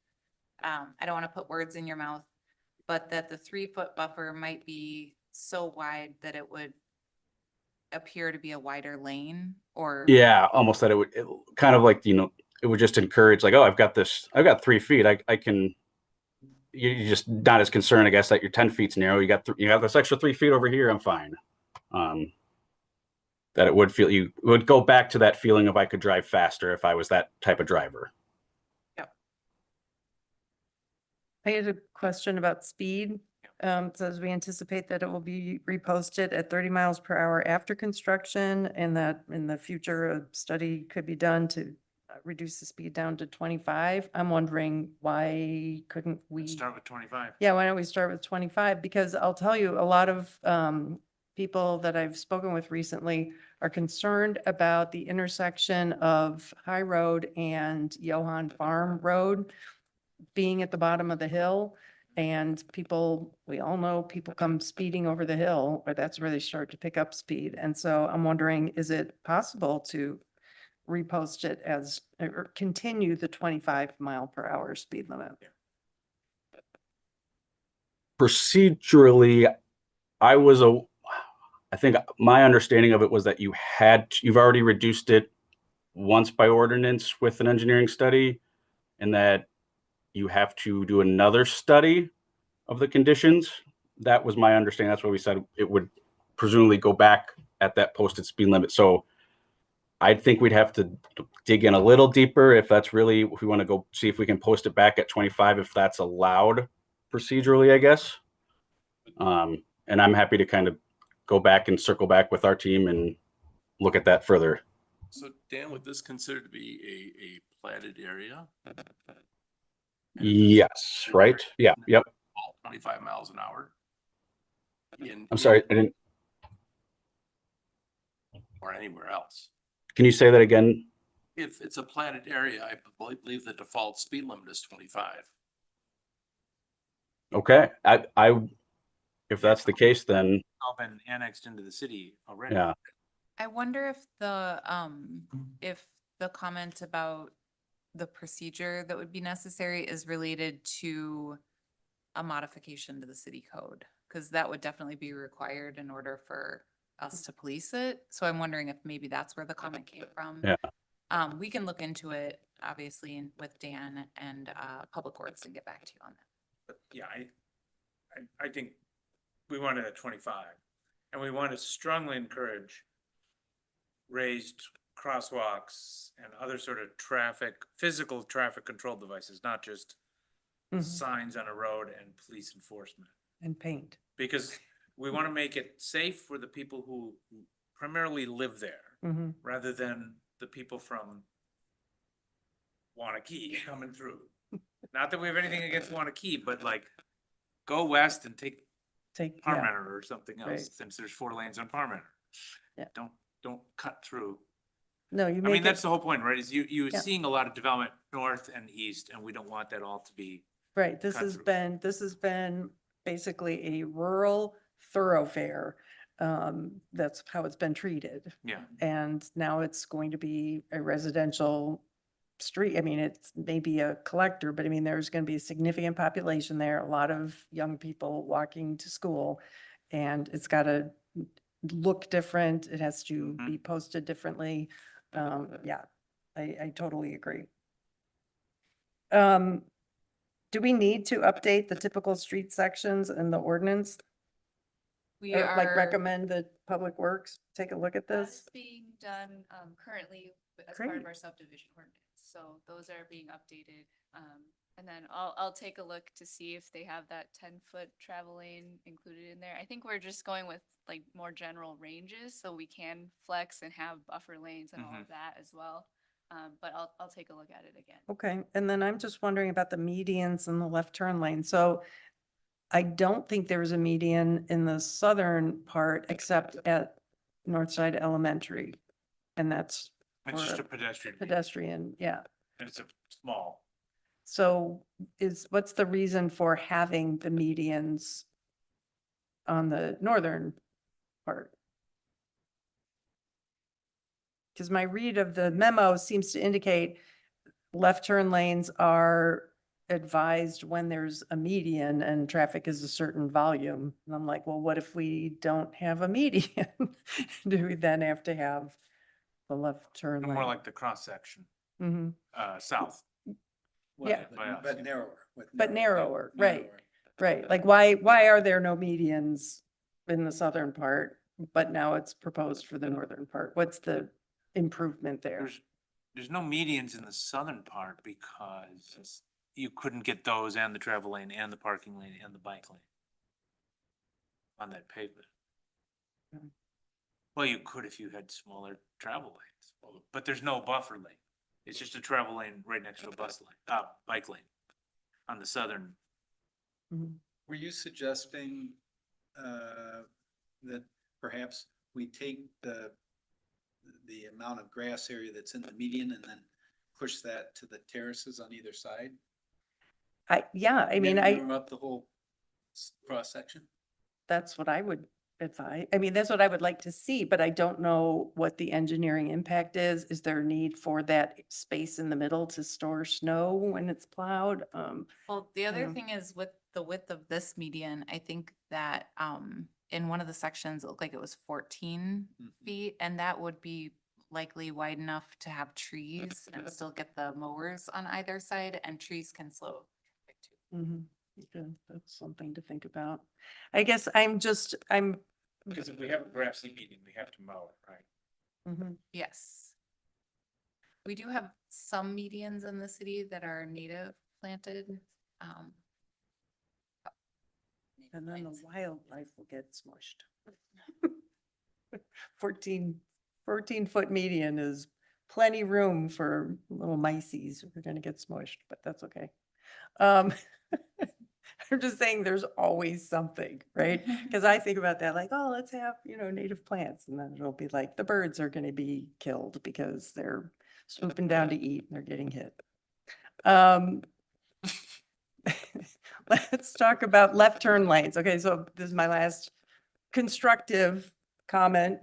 I don't want to put words in your mouth, but that the 3-foot buffer might be so wide that it would appear to be a wider lane, or. Yeah, almost that it kind of like, it would just encourage like, oh, I've got 3 feet. I can, you're just not as concerned, I guess, that your 10 feet's narrow. You got this extra 3 feet over here. I'm fine. That it would go back to that feeling of I could drive faster if I was that type of driver. I had a question about speed. Says we anticipate that it will be reposted at 30 miles per hour after construction, and that in the future, a study could be done to reduce the speed down to 25. I'm wondering, why couldn't we? Start with 25. Yeah, why don't we start with 25? Because I'll tell you, a lot of people that I've spoken with recently are concerned about the intersection of High Road and Johann Farm Road being at the bottom of the hill. And people, we all know people come speeding over the hill, or that's where they start to pick up speed. And so I'm wondering, is it possible to repost it as, or continue the 25 mile per hour speed limit? Procedurally, I think my understanding of it was that you've already reduced it once by ordinance with an engineering study, and that you have to do another study of the conditions. That was my understanding. That's why we said it would presumably go back at that posted speed limit. So I think we'd have to dig in a little deeper if we want to go see if we can post it back at 25, if that's allowed procedurally, I guess. And I'm happy to kind of go back and circle back with our team and look at that further. So Dan, would this consider to be a platted area? Yes, right? Yeah, yep. 25 miles an hour? I'm sorry, I didn't. Or anywhere else? Can you say that again? If it's a platted area, I believe the default speed limit is 25. Okay, if that's the case, then All been annexed into the city already. yeah. I wonder if the comment about the procedure that would be necessary is related to a modification to the city code, because that would definitely be required in order for us to police it. So I'm wondering if maybe that's where the comment came from. Yeah. We can look into it, obviously, with Dan and Public Works and get back to you on that. But yeah, I think we want it at 25, and we want to strongly encourage raised crosswalks and other sort of physical traffic control devices, not just signs on a road and police enforcement. And paint. Because we want to make it safe for the people who primarily live there, rather than the people from Wanakee coming through. Not that we have anything against Wanakee, but like, go west and take yeah. Parmenter or something else, Right. since there's 4 lanes on Parmenter. Yeah. Don't don't cut through. No, you I make mean, that's it, the whole point, right? Is you're Yeah. seeing a lot of development north and east, and we don't want that all to be. right, this cut has through. been basically a rural thoroughfare. That's how it's been treated. Yeah. And now it's going to be a residential street. I mean, it's maybe a collector, but I mean, there's going to be a significant population there, a lot of young people walking to school. And it's got to look different. It has to Mhm. be posted differently. Yeah, I totally agree. Do we need to update the typical street sections in the ordinance? We Or like are, recommend that Public Works take a look at That this? is being done currently as part of Great. our subdivision ordinance, so those are being updated. And then I'll take a look to see if they have that 10-foot travel lane included in there. I think we're just going with like more general ranges, so we can flex and have buffer lanes and all Mhm. of that as well. But I'll take a look at it again. Okay, and then I'm just wondering about the medians and the left turn lane. So I don't think there was a median in the southern part except at Northside Elementary. And that's It's just for a pedestrian. pedestrian, yeah. And it's a small. So what's the reason for having the medians on the northern part? Because my read of the memo seems to indicate left turn lanes are advised when there's a median and traffic is a certain volume. And I'm like, well, what if we don't have a median? Do we then have to have the left turn lane? More like the cross section, Mhm. south. Yeah. by us. But narrower. But narrower, right, right. Like why are there no medians in the southern part, but now it's proposed for the northern part? What's the improvement there? There's no medians in the southern part because you couldn't get those and the travel lane and the parking lane and the bike lane on that pavement. Hmm. Well, you could if you had smaller travel lanes, but there's no buffer lane. It's just a travel lane right next to a bike lane on the southern. Mhm. Were you suggesting that perhaps we take the amount of grass area that's in the median and then push that to the terraces on either side? Yeah, I mean, Narrow up the whole cross section? that's what I would advise. I mean, that's what I would like to see, but I don't know what the engineering impact is. Is there a need for that space in the middle to store snow when it's plowed? well, the other Mm. thing is with the width of this median, I think that, in one of the sections, it looked like it was 14 Mhm. feet, and that would be likely wide enough to have trees and still get the mowers on either side, and trees can slow. traffic too. Mhm. Okay, that's something to think about. I guess I'm, Because if we have a grassy median, we have to mow it, right? mhm. Yes. We do have some medians in the city that are native planted. And then the wildlife will get smushed. 14-foot median is plenty room for little mices who are gonna get smushed, but that's okay. Um, I'm just saying there's always something, right? Because I think about that like, oh, let's have, native plants. And then it'll be like, the birds are gonna be killed because they're swooping down to eat and they're getting hit. Let's talk about left turn lanes. Okay, so this is my last reconstructive comment.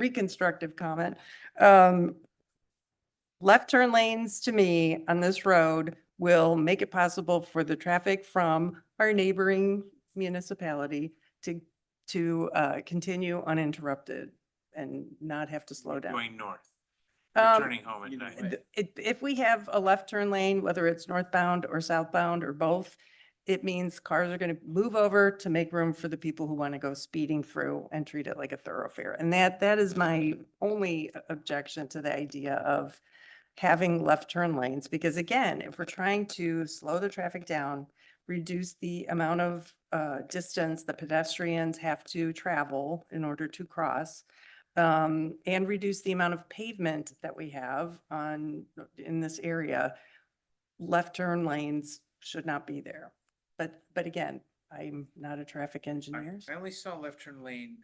Left turn lanes to me on this road will make it possible for the traffic from our neighboring municipality to continue uninterrupted and not have to slow down. Going north, Um, returning home at night. If we have a left turn lane, whether it's northbound or southbound or both, it means cars are going to move over to make room for the people who want to go speeding through and treat it like a thoroughfare. And that is my only objection to the idea of having left turn lanes, because again, if we're trying to slow the traffic down, reduce the amount of distance the pedestrians have to travel in order to cross, and reduce the amount of pavement that we have in this area, left turn lanes should not be there. But again, I'm not a traffic engineer. I only saw left turn lane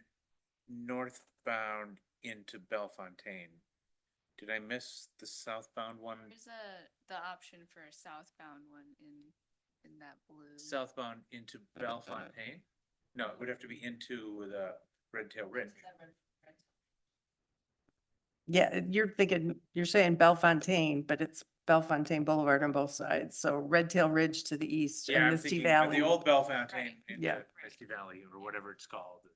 northbound into Bellefontaine. Did I miss the southbound one? There's the option for a southbound one in that blue. Southbound into Bellefontaine? No, it would have to be into the Red Tail Ridge. Yeah, you're saying Bellefontaine, but it's Bellefontaine Boulevard on both sides. So Red Tail Ridge to the east Yeah, and I'm Misty thinking of Valley. the old Bellefontaine into Yeah. Misty Valley or whatever it's called.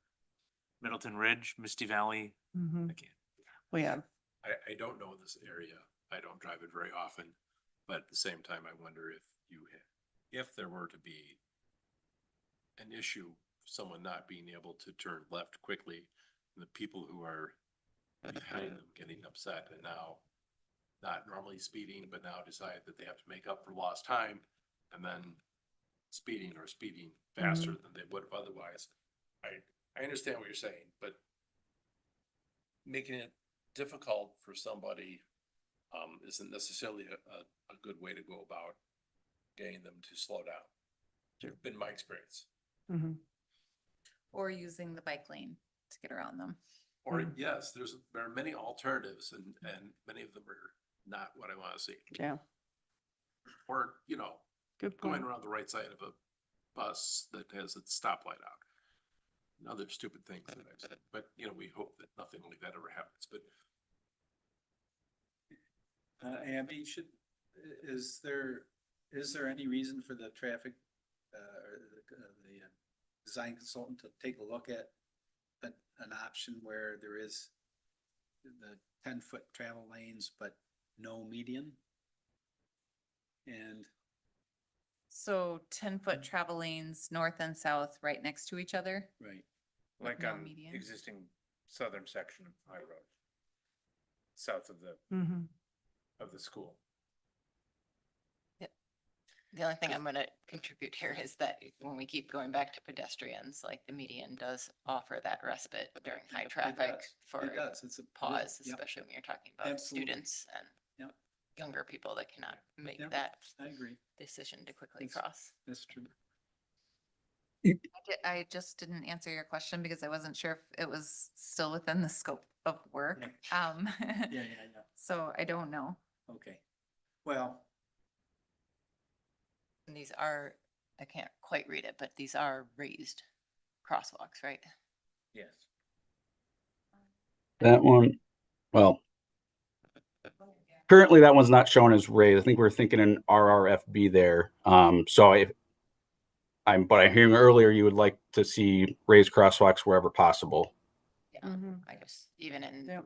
Middleton Ridge, Misty Valley. Mhm. I can't. Well, yeah, I don't know this area. I don't drive it very often, but at the same time, I wonder if there were to be an issue, someone not being able to turn left quickly, and the people who are behind them getting upset and now not normally speeding, but now decide that they have to make up for lost time and then speeding faster than they would have otherwise. I understand what you're saying, but making it difficult for somebody isn't necessarily a good way to go about getting them to slow down. Been my experience. mhm. Or using the bike lane to get around them. Or yes, there are many alternatives and many of them are not what I want to see. Yeah, Or, good going point. around the right side of a bus that has its stoplight out. And other stupid things that I've said, but we hope that nothing like that ever happens, but Abby, is there any reason for the traffic, or the design consultant to take a look at an option where there is the 10-foot travel lanes, but no median? And So 10-foot travel lanes, north and south, right next to each other. right, Like no on median. existing southern section of High Road. South of Mhm. the school. The only thing I'm gonna contribute here is that when we keep going back to pedestrians, like the median does offer that respite during high traffic for it does, it's a pause, yep, especially when you're talking about Absolutely. students and Yep. younger people that cannot make Yep. that I agree, decision to quickly That's- cross. that's true. I just didn't answer your question because I wasn't sure if it was still within the scope of work. Yeah, So I don't know. okay. Well, And these are, I can't quite read it, but these are raised crosswalks, right? Yes. That one, well, currently that one's not shown as raised. I think we're thinking an RRFB there. But I'm hearing earlier you would like to see raised crosswalks wherever possible. Yeah, Mhm. I just, even in Yep.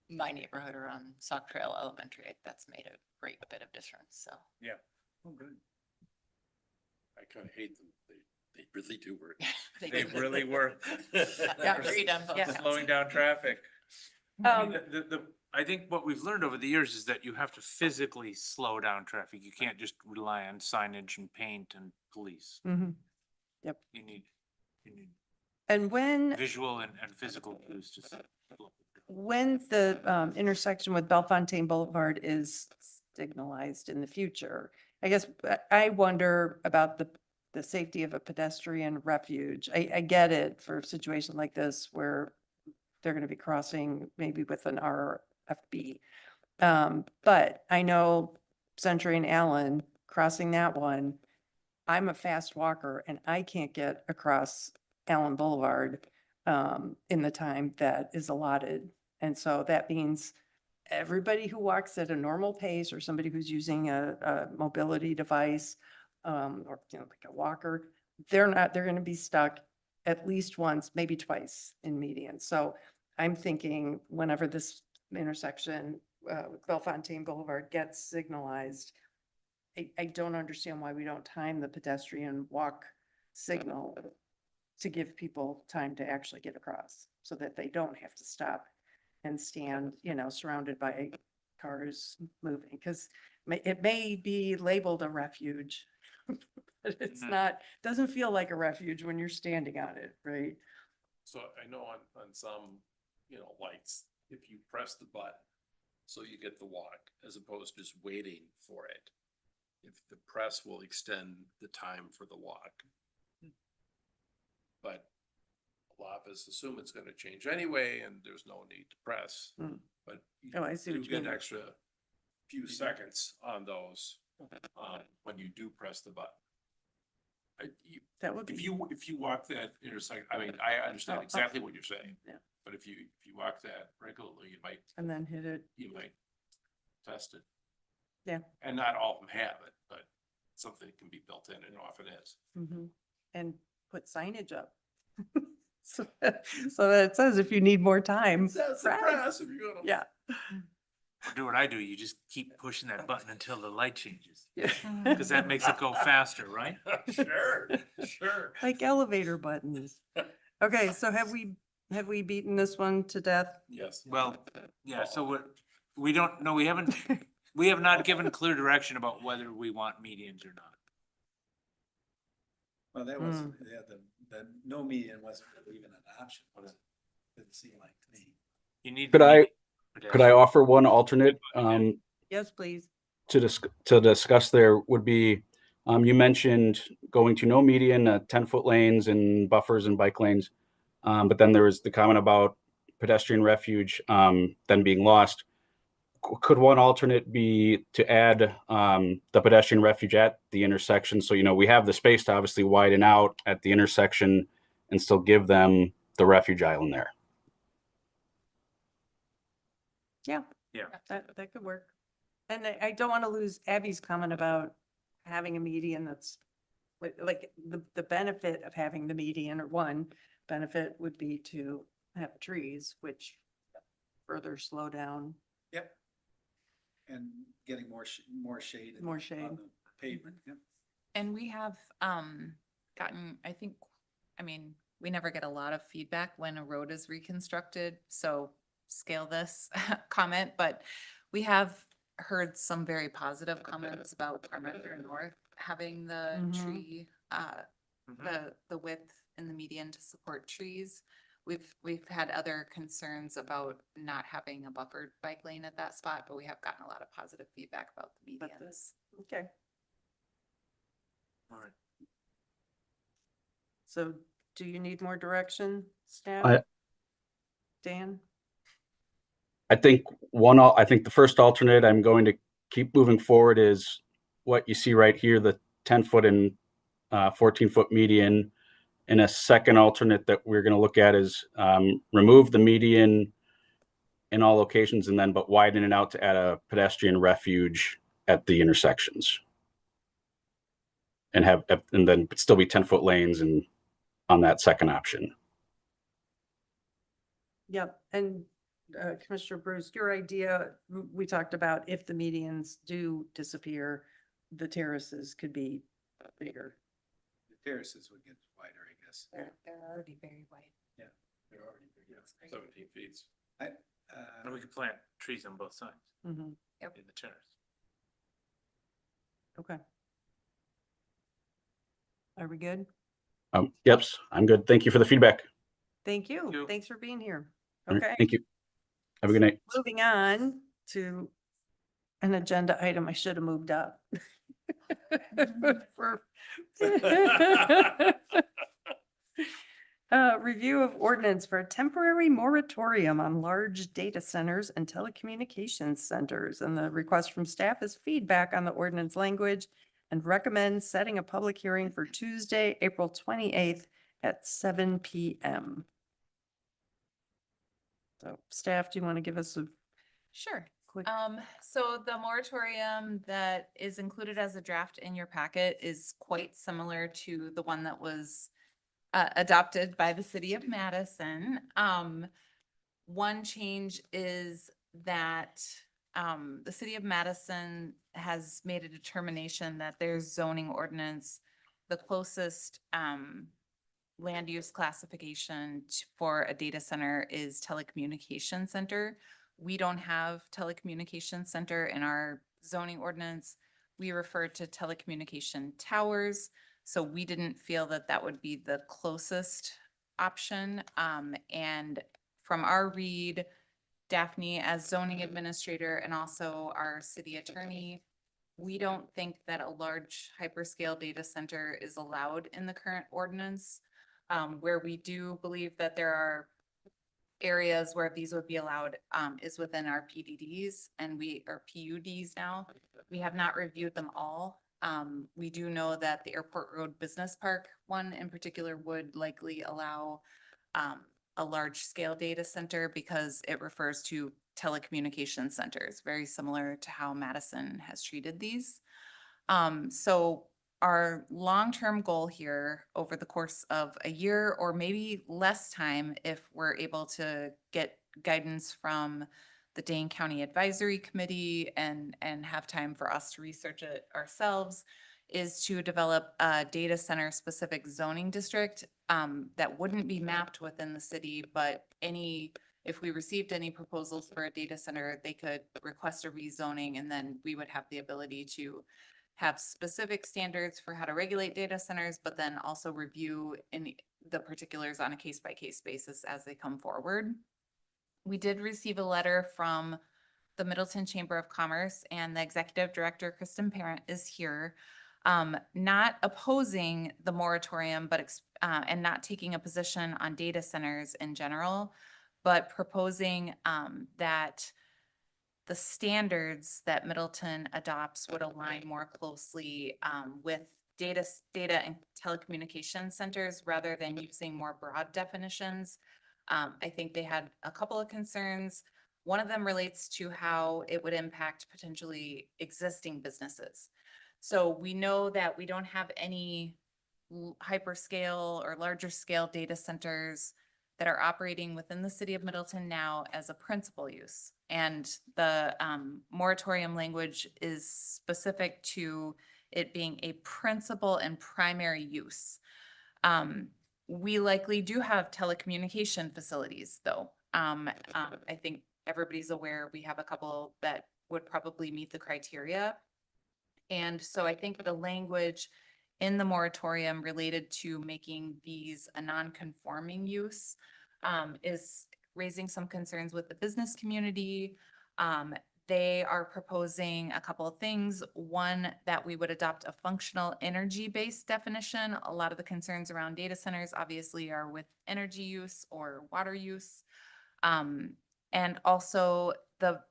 my neighborhood around Sauk Trail Elementary, that's made a great bit of difference, so. Yeah. oh, good. I kind of hate them. They really do work. They do. really work. Yeah, agreed on both Yeah. counts. Slowing down traffic. I mean, Um, I think what we've learned over the years is that you have to physically slow down traffic. You can't just rely on signage and paint and police. mhm. You need And when visual and physical cues to slow it down. when the intersection with Bellefontaine Boulevard is signalized in the future, I guess I wonder about the safety of a pedestrian refuge. I get it for a situation like this where they're going to be crossing maybe with an RFB. But I know Century and Allen crossing that one, I'm a fast walker and I can't get across Allen Boulevard in the time that is allotted. And so that means everybody who walks at a normal pace or somebody who's using a mobility device or, like a walker, they're going to be stuck at least once, maybe twice in median. So I'm thinking whenever this intersection with Bellefontaine Boulevard gets signalized, I don't understand why we don't time the pedestrian walk signal to give people time to actually get across so that they don't have to stop and stand, surrounded by cars moving, because it may be labeled a refuge. But it's Mhm. not, doesn't feel like a refuge when you're standing on it, right? So I know on some, lights, if you press the button, so you get the walk as opposed to just waiting for it. If the press will extend the time for the walk. But office, assume it's gonna change anyway, and there's no need to press. Mm. But you Oh, I see do what you get mean. an extra few seconds on those, when you do press the button. That would If be, you walk that intersection, I mean, I understand Oh, exactly what you're saying. Yeah. But if you walk that regularly, and then hit it. you might test it. Yeah. And not all of them have it, but something can be built in and often is. Mhm. And put signage up. So so that it says if you need more time. Says the press. press if you're gonna. Yeah. Or do what I do, you just keep pushing that button until the light changes, Yeah. because that makes it go faster, right? Sure, sure. Like elevator buttons. Okay, so have we beaten this one to death? Yes. Well, yeah, so we don't, no, we have not given clear direction about whether we want medians or not. Well, that was, yeah, the no median wasn't really even an option, was it? Didn't seem like to me. You need. Could the I, median could I pedestrian. offer one alternate, Yes, please. to discuss there would be, you mentioned going to no median, 10-foot lanes and buffers and bike lanes. But then there was the comment about pedestrian refuge, then being lost. Could one alternate be to add, the pedestrian refuge at the intersection? So, we have the space to obviously widen out at the intersection and still give them the refuge island there. Yeah. Yeah. That could work. And I don't want to lose Abby's comment about having a median that's like the benefit of having the median, or one benefit would be to have trees, which further slow down. Yep. And getting more shade. More shade. On the pavement, yep. And we have gotten, I mean, we never get a lot of feedback when a road is reconstructed, so scale this comment, but we have heard some very positive comments about Parmenter North having the Mhm. tree, the width in the median to support trees. We've had other concerns about not having a buffered bike lane at that spot, but we have gotten a lot of positive feedback about the But medians. Okay. All right. So do you need more direction, staff? Dan? I think I think the first alternate I'm going to keep moving forward is what you see right here, the 10-foot and 14-foot median. And a second alternate that we're going to look at is remove the median in all locations and then but widen it out to add a pedestrian refuge at the intersections. And then still be 10-foot lanes and on that second option. Yep. And Commissioner Bruce, your idea, we talked about if the medians do disappear, the terraces could be bigger. The terraces would get wider, I guess. They're already very wide. They're already big, yeah, 17 feet. And we could plant trees on both sides Mhm. in the terrace. Okay. Are we good? Yep, I'm good. Thank you for the feedback. Thank you. Thank you. Thanks for being here. All right, Okay. thank you. Have a good night. Moving on to an agenda item I should have moved up. For review of ordinance for a temporary moratorium on large data centers and telecommunications centers. And the request from staff is feedback on the ordinance language and recommend setting a public hearing for Tuesday, April 28th at 7 PM. So staff, do you want to give us a Sure. quick? So the moratorium that is included as a draft in your packet is quite similar to the one that was adopted by the city of Madison. One change is that the city of Madison has made a determination that their zoning ordinance, the closest land use classification for a data center is telecommunication center. We don't have telecommunication center in our zoning ordinance. We refer to telecommunication towers. So we didn't feel that that would be the closest option. And from our read, Daphne as zoning administrator and also our city attorney, we don't think that a large hyperscale data center is allowed in the current ordinance. Where we do believe that there are areas where these would be allowed, is within our PDDs and or PUDs now. We have not reviewed them all. We do know that the Airport Road Business Park one in particular would likely allow a large scale data center because it refers to telecommunication centers, very similar to how Madison has treated these. So our long-term goal here over the course of a year or maybe less time, if we're able to get guidance from the Dane County Advisory Committee and have time for us to research it ourselves, is to develop a data center specific zoning district that wouldn't be mapped within the city, but if we received any proposals for a data center, they could request a rezoning and then we would have the ability to have specific standards for how to regulate data centers, but then also review the particulars on a case-by-case basis as they come forward. We did receive a letter from the Middleton Chamber of Commerce, and the executive director, Kristen Parent, is here, not opposing the moratorium, but and not taking a position on data centers in general, but proposing that the standards that Middleton adopts would align more closely with data and telecommunication centers rather than using more broad definitions. I think they had a couple of concerns. One of them relates to how it would impact potentially existing businesses. So we know that we don't have any hyperscale or larger scale data centers that are operating within the city of Middleton now as a principal use. And the moratorium language is specific to it being a principal and primary use. We likely do have telecommunication facilities though. I think everybody's aware we have a couple that would probably meet the criteria. And so I think the language in the moratorium related to making these a non-conforming use is raising some concerns with the business community. They are proposing a couple of things. One, that we would adopt a functional energy-based definition. A lot of the concerns around data centers obviously are with energy use or water use. And also the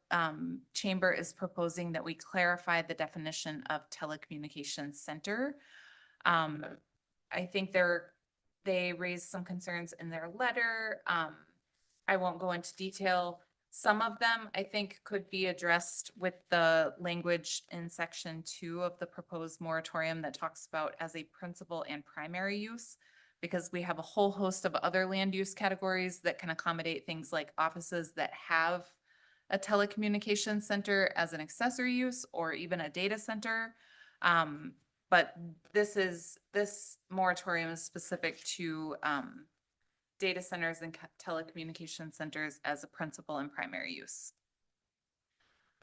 chamber is proposing that we clarify the definition of telecommunications center. I think they raised some concerns in their letter. I won't go into detail. Some of them I think could be addressed with the language in section 2 of the proposed moratorium that talks about as a principal and primary use, because we have a whole host of other land use categories that can accommodate things like offices that have a telecommunications center as an accessory use or even a data center. But this moratorium is specific to data centers and telecommunication centers as a principal and primary use.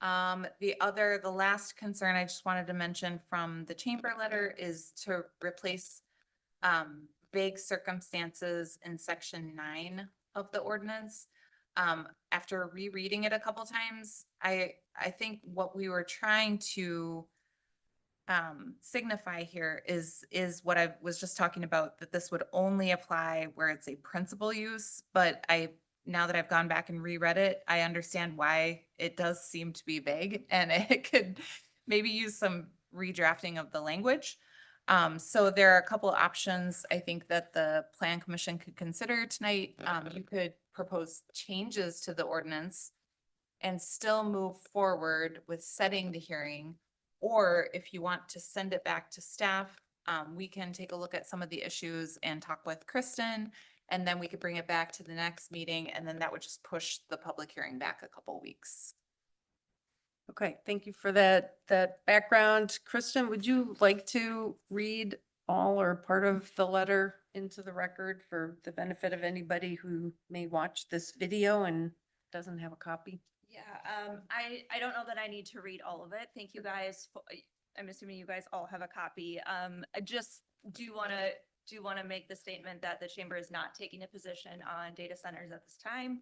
The last concern I just wanted to mention from the chamber letter is to replace vague circumstances in section 9 of the ordinance. After rereading it a couple times, I think what we were trying to signify here is what I was just talking about, that this would only apply where it's a principal use. But now that I've gone back and reread it, I understand why it does seem to be vague, and it could maybe use some redrafting of the language. So there are a couple of options I think that the Plan Commission could consider tonight. You could propose changes to the ordinance and still move forward with setting the hearing. Or if you want to send it back to staff, we can take a look at some of the issues and talk with Kristen, and then we could bring it back to the next meeting, and then that would just push the public hearing back a couple weeks. Okay, thank you for that background. Kristen, would you like to read all or part of the letter into the record for the benefit of anybody who may watch this video and doesn't have a copy? Yeah, I don't know that I need to read all of it. Thank you guys. I'm assuming you guys all have a copy. I just do want to make the statement that the chamber is not taking a position on data centers at this time.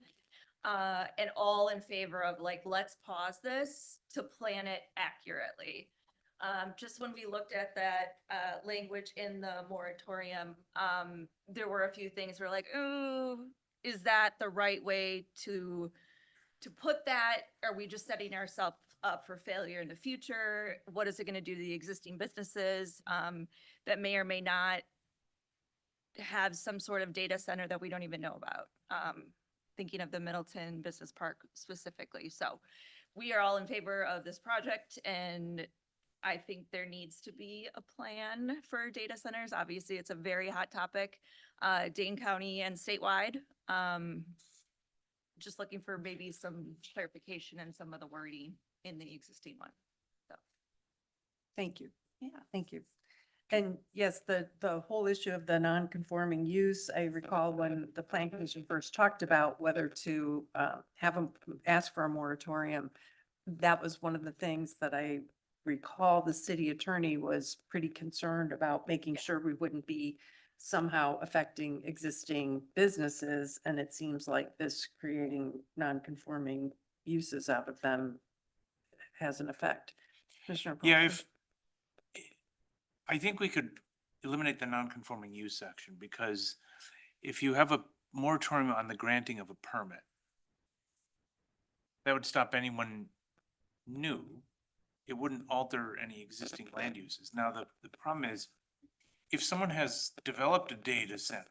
And all in favor of let's pause this to plan it accurately. Just when we looked at that, language in the moratorium, there were a few things we're like, ooh, is that the right way to put that? Are we just setting ourselves up for failure in the future? What is it gonna do to the existing businesses, that may or may not have some sort of data center that we don't even know about? Thinking of the Middleton Business Park specifically. So we are all in favor of this project, and I think there needs to be a plan for data centers. Obviously, it's a very hot topic, Dane County and statewide. Just looking for maybe some clarification in some of the wording in the existing one. So, Thank you. yeah. Thank you. And yes, the whole issue of the non-conforming use, I recall when the plan commission first talked about whether to have them ask for a moratorium. That was one of the things that I recall the city attorney was pretty concerned about, making sure we wouldn't be somehow affecting existing businesses. And it seems like this creating non-conforming uses out of them has an effect. Commissioner Yeah, Paulson? I think we could eliminate the non-conforming use section, because if you have a moratorium on the granting of a permit, that would stop anyone new. It wouldn't alter any existing land uses. Now, the problem is, if someone has developed a data center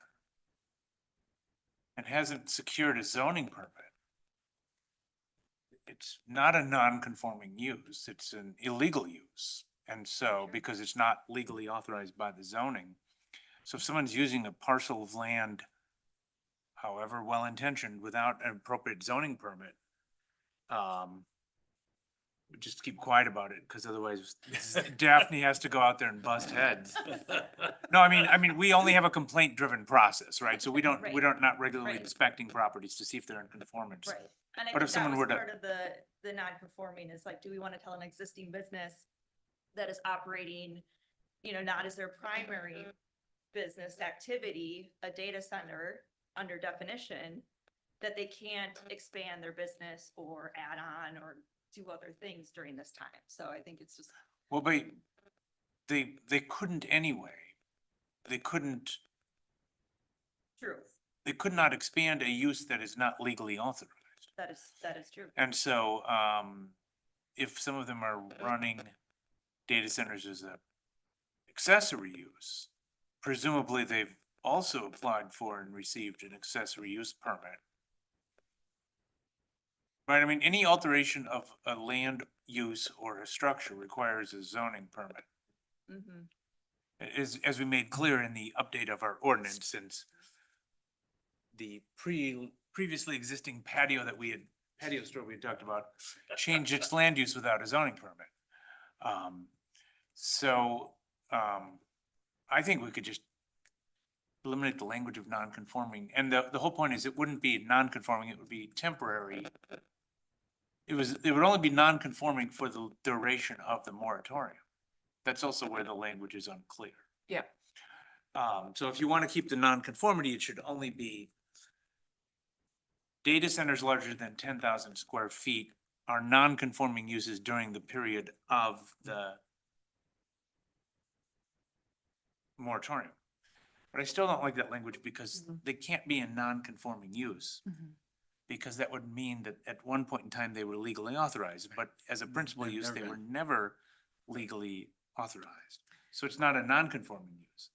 and hasn't secured a zoning permit, it's not a non-conforming use, it's an illegal use. And so, because it's not legally authorized by the zoning, so if someone's using a parcel of land, however well-intentioned, without an appropriate zoning permit, just keep quiet about it, because otherwise Daphne has to go out there and bust heads. No, I mean, we only have a complaint-driven process, right? So we don't not regularly Right. inspecting properties to see if they're in conformance. Right. And I But think if someone that were was to- part of the non-conforming is like, do we want to tell an existing business that is operating, not as their primary business activity, a data center under definition, that they can't expand their business or add on or do other things during this time? So I think it's just, Well, but they couldn't anyway. They couldn't, true. they could not expand a use that is not legally authorized. That is true. And so, if some of them are running data centers as a accessory use, presumably they've also applied for and received an accessory use permit. Right, I mean, any alteration of a land use or a structure requires a zoning permit. Mhm. As we made clear in the update of our ordinance, since the previously existing patio store we had talked about changed its land use without a zoning permit. I think we could just eliminate the language of non-conforming, and the whole point is it wouldn't be non-conforming, it would be temporary. It would only be non-conforming for the duration of the moratorium. That's also where the language is unclear. Yeah. So if you want to keep the non-conformity, it should only be data centers larger than 10,000 square feet are non-conforming uses during the period of the moratorium. But I still don't like that language, because they can't be a non-conforming use. Because that would mean that at one point in time they were legally authorized, but as a principal They've use, never they been. were never legally authorized. So it's not a non-conforming use.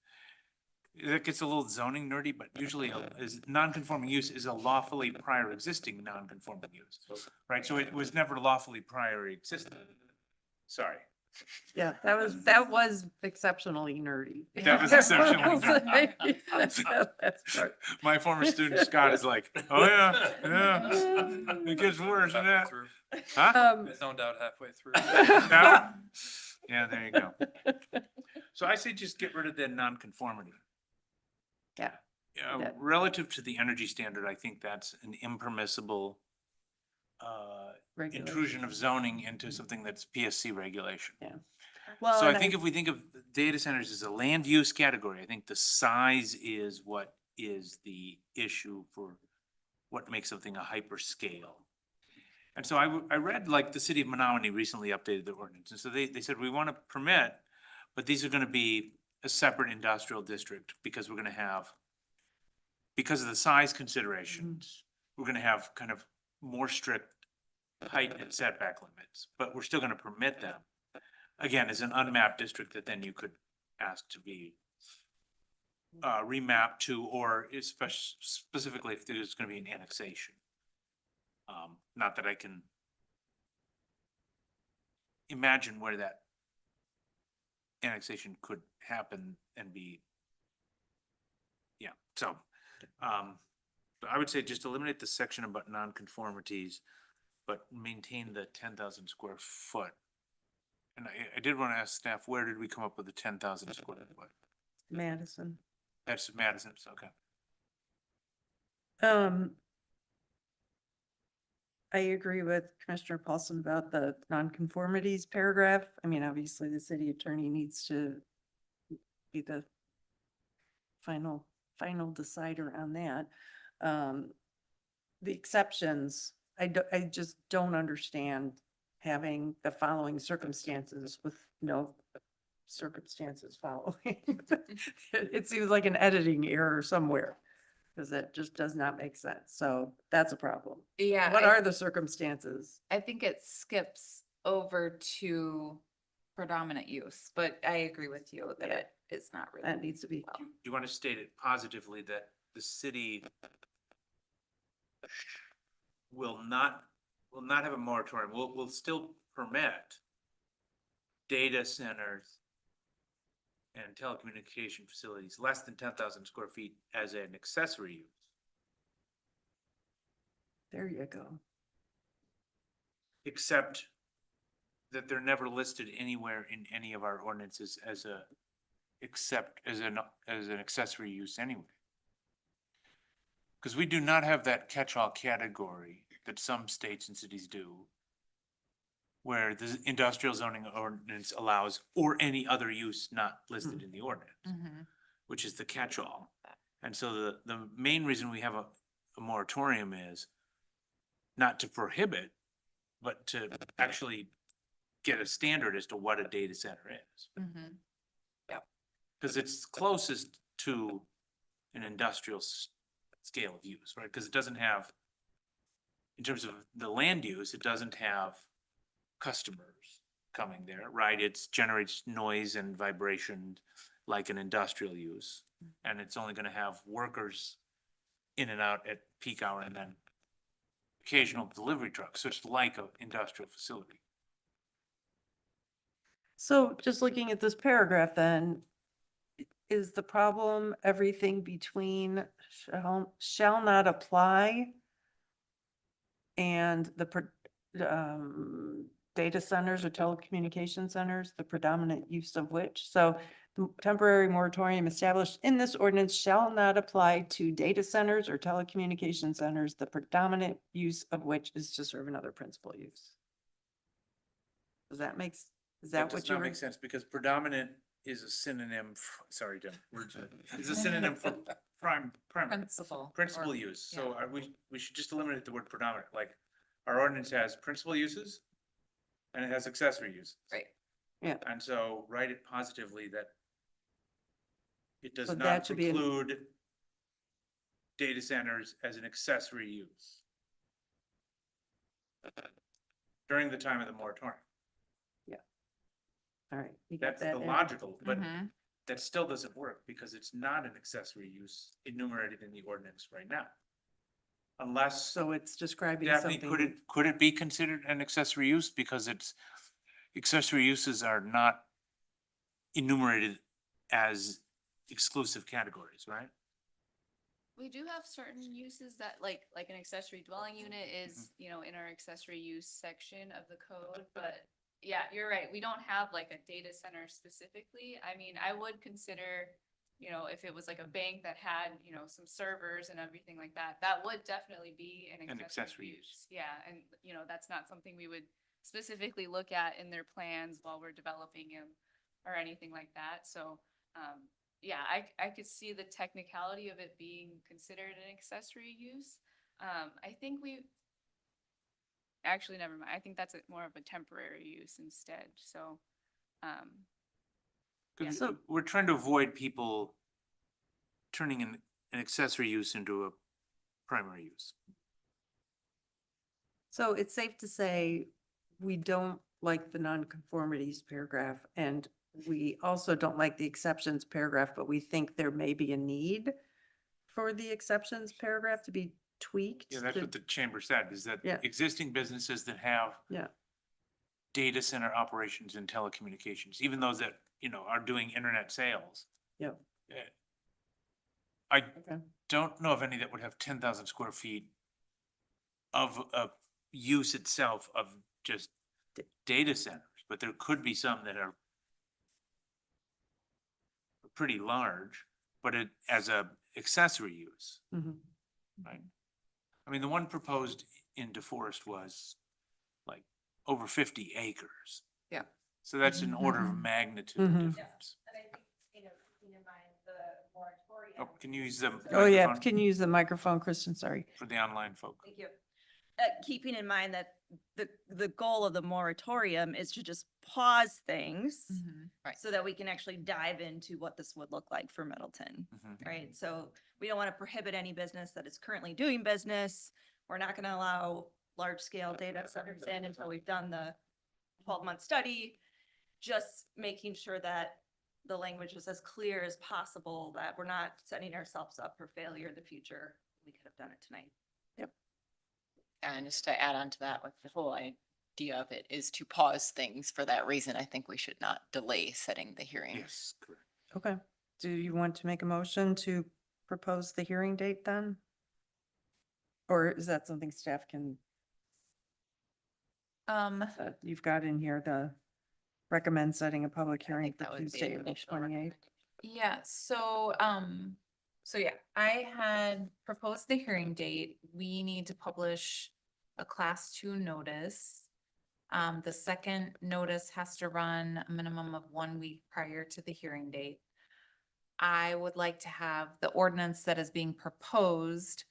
It gets a little zoning nerdy, but usually non-conforming use is a lawfully prior existing non-conforming use, right? So it was never lawfully prior existing. Sorry. Yeah, that was exceptionally nerdy. That was exceptionally nerdy. That's right. My former student Scott is like, oh yeah, it gets worse than that. Huh? I zoned out halfway through. Yeah, yeah, there you go. So I say just get rid of the non-conformity. Yeah. Yeah, relative to the energy standard, I think that's an impermissible intrusion of zoning into something that's PSC regulation. Yeah. Well, So I and think if we think of data centers as a land use category, I think the size is what is the issue for what makes something a hyperscale. And so I read like the city of Menominee recently updated their ordinance. And so they said, we want to permit, but these are going to be a separate industrial district because we're going to have, because of the size considerations, we're going to have kind of more strict height and setback limits, but we're still going to permit them. Again, as an unmapped district that then you could ask to be remapped to, or specifically if there's going to be an annexation. Not that I can imagine where that annexation could happen and be. Yeah, so, I would say just eliminate the section about nonconformities, but maintain the 10,000 square foot. And I did want to ask staff, where did we come up with the 10,000 square foot? Madison. That's Madison's, okay. I agree with Commissioner Paulson about the nonconformities paragraph. I mean, obviously the city attorney needs to be the final decider on that. The exceptions, I just don't understand having the following circumstances with no circumstances following. It seems like an editing error somewhere, because it just does not make sense. So that's a problem. Yeah. What are the circumstances? I think it skips over to predominant use, but I agree with you that Yeah. it is not really. That needs to be. well. You want to state it positively that the city will not have a moratorium. We'll still permit data centers and telecommunication facilities less than 10,000 square feet as an accessory use. There you go. Except that they're never listed anywhere in any of our ordinances as an accessory use anyway. Because we do not have that catch-all category that some states and cities do, where the industrial zoning ordinance allows, or any other use not listed in the ordinance, Mhm. which is the catch-all. And so the main reason we have a moratorium is not to prohibit, but to actually get a standard as to what a data center is. Mhm. Because it's closest to an industrial scale of use, right? Because it doesn't have, in terms of the land use, it doesn't have customers coming there, right? It generates noise and vibration like an industrial use. And it's only going to have workers in and out at peak hour and then occasional delivery trucks. So it's like an industrial facility. So just looking at this paragraph then, is the problem everything between shall not apply and the data centers or telecommunication centers, the predominant use of which? So the temporary moratorium established in this ordinance shall not apply to data centers or telecommunication centers, the predominant use of which is to serve another principal use. Is that That what does you not were? make sense because predominant is a synonym, sorry, Jim, is a synonym for primary. Principal. Principal or- use, so we should just eliminate the word predominant, like, our ordinance has principal uses and it has accessory uses. Right. Yeah. And so write it positively that it does So not that should be an- preclude data centers as an accessory use during the time of the moratorium. All right. You got That's that the in? logical, but Mhm. that still doesn't work because it's not an accessory use enumerated in the ordinance right now. Unless, So it's describing Daphne, something. could it be considered an accessory use? Because accessory uses are not enumerated as exclusive categories, right? We do have certain uses that like an accessory dwelling unit is, you know, in our accessory use section of the code, but yeah, you're right. We don't have like a data center specifically. I mean, I would consider, you know, if it was like a bank that had, you know, some servers and everything like that, that would definitely be an An accessory accessory use. Yeah, and you know, that's not something we would specifically look at in their plans while we're developing them or anything like that. So, yeah, I could see the technicality of it being considered an accessory use. I think actually, never mind. I think that's more of a temporary use instead, so, Cause So- we're trying to avoid people turning an accessory use into a primary use. So it's safe to say we don't like the nonconformities paragraph, and we also don't like the exceptions paragraph, but we think there may be a need for the exceptions paragraph to be tweaked. Yeah, that's to- what the chamber said, is that Yeah. existing businesses that have Yeah, data center operations and telecommunications, even those that, are doing internet sales. yeah, I okay. don't know of any that would have 10,000 square feet of use itself of just data centers, but there could be some that are pretty large, but it as a accessory use, Mhm. right? I mean, the one proposed in DeForest was like over 50 acres. Yeah. So that's an order of magnitude Mhm. difference. Oh, can you use the Oh, yeah, microphone can you use the microphone, Kristen? Sorry. for the online folk? Thank you. Keeping in mind that the goal of the moratorium is to just pause things Right. so that we can actually dive into what this would look like for Middleton, Mhm. right? So we don't want to prohibit any business that is currently doing business. We're not going to allow large-scale data centers in until we've done the 12-month study. Just making sure that the language is as clear as possible, that we're not setting ourselves up for failure in the future. We could have done it tonight. And just to add on to that, with the whole idea of it is to pause things for that reason. I think we should not delay setting the hearing. Yes, correct. Okay. Do you want to make a motion to propose the hearing date then? Or is that something staff can, that you've got in here to recommend setting a public I hearing think for that would be Tuesday, an April additional 28th? Yeah, so yeah, I had proposed the hearing date. We need to publish a class 2 notice. The second notice has to run a minimum of 1 week prior to the hearing date. I would like to have the ordinance that is being proposed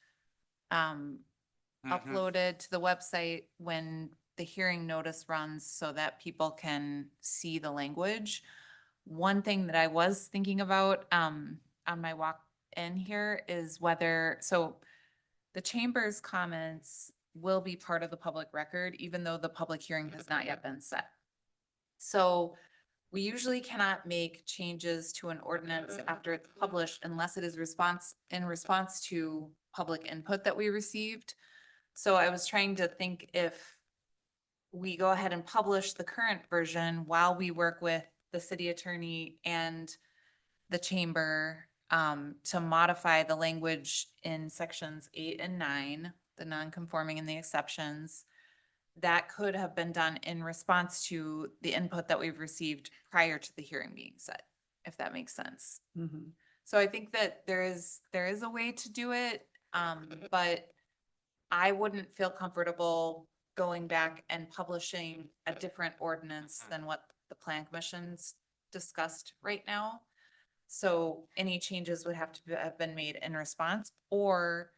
uploaded to the website when the hearing notice runs so that people can see the language. One thing that I was thinking about on my walk in here is whether, so the chamber's comments will be part of the public record, even though the public hearing has not yet been set. So we usually cannot make changes to an ordinance after it's published unless it is in response to public input that we received. So I was trying to think if we go ahead and publish the current version while we work with the city attorney and the chamber to modify the language in sections 8 and 9, the non-conforming and the exceptions. That could have been done in response to the input that we've received prior to the hearing being set, if that makes sense. Mhm. So I think that there is a way to do it, but I wouldn't feel comfortable going back and publishing a different ordinance than what the plan commission's discussed right now. So any changes would have to have been made in response, or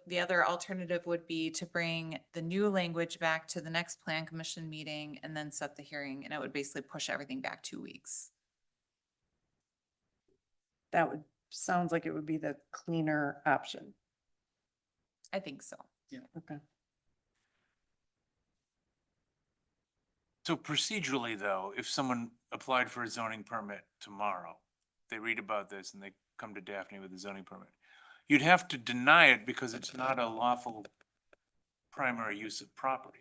the other alternative would be to bring the new language back to the next plan commission meeting and then set the hearing, and it would basically push everything back 2 weeks. That would, sounds like it would be the cleaner option. I think so. Okay. So procedurally though, if someone applied for a zoning permit tomorrow, they read about this and they come to Daphne with a zoning permit, you'd have to deny it because it's not a lawful primary use of property.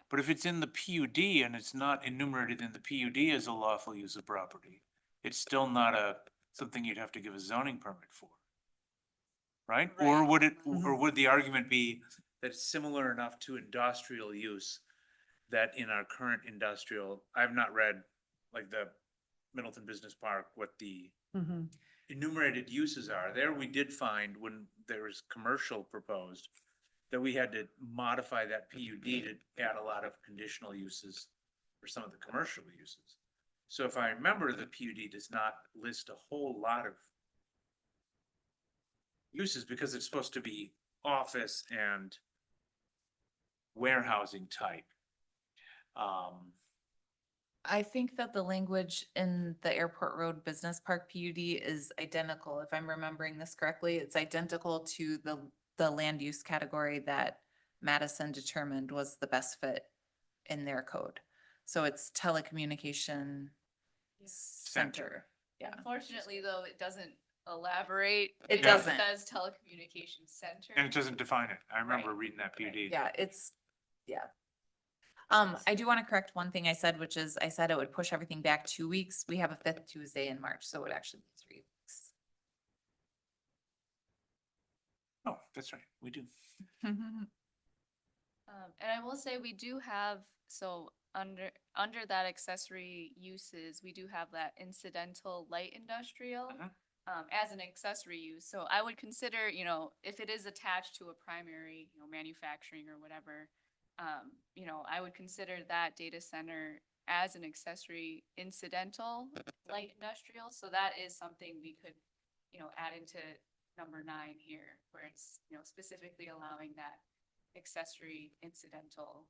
But if it's in the PUD and it's not enumerated in the PUD as a lawful use of property, it's still not something you'd have to give a zoning permit for. Right? Or would it, or would the argument be that it's similar enough to industrial use that in our current industrial, I've not read like the Middleton Business Park, what the Mhm. enumerated uses are. There we did find when there was commercial proposed that we had to modify that PUD to add a lot of conditional uses for some of the commercial uses. So if I remember, the PUD does not list a whole lot of uses because it's supposed to be office and warehousing type. I think that the language in the Airport Road Business Park PUD is identical, if I'm remembering this correctly. It's identical to the land use category that Madison determined was the best fit in their code. So it's telecommunication center. Yeah. Unfortunately, though, it doesn't elaborate. It just doesn't. says telecommunications center. And it doesn't define it. I remember reading that PUD. Yeah, yeah. I do want to correct one thing I said, which is I said it would push everything back 2 weeks. We have a 5th Tuesday in March, so it would actually be 3 weeks. Oh, that's right, we do. And I will say we do have, so under that accessory uses, we do have that incidental light industrial as an accessory use. So I would consider, you know, if it is attached to a primary, you know, manufacturing or whatever, you know, I would consider that data center as an accessory incidental light industrial. So that is something we could, you know, add into number 9 here, where it's, you know, specifically allowing that accessory incidental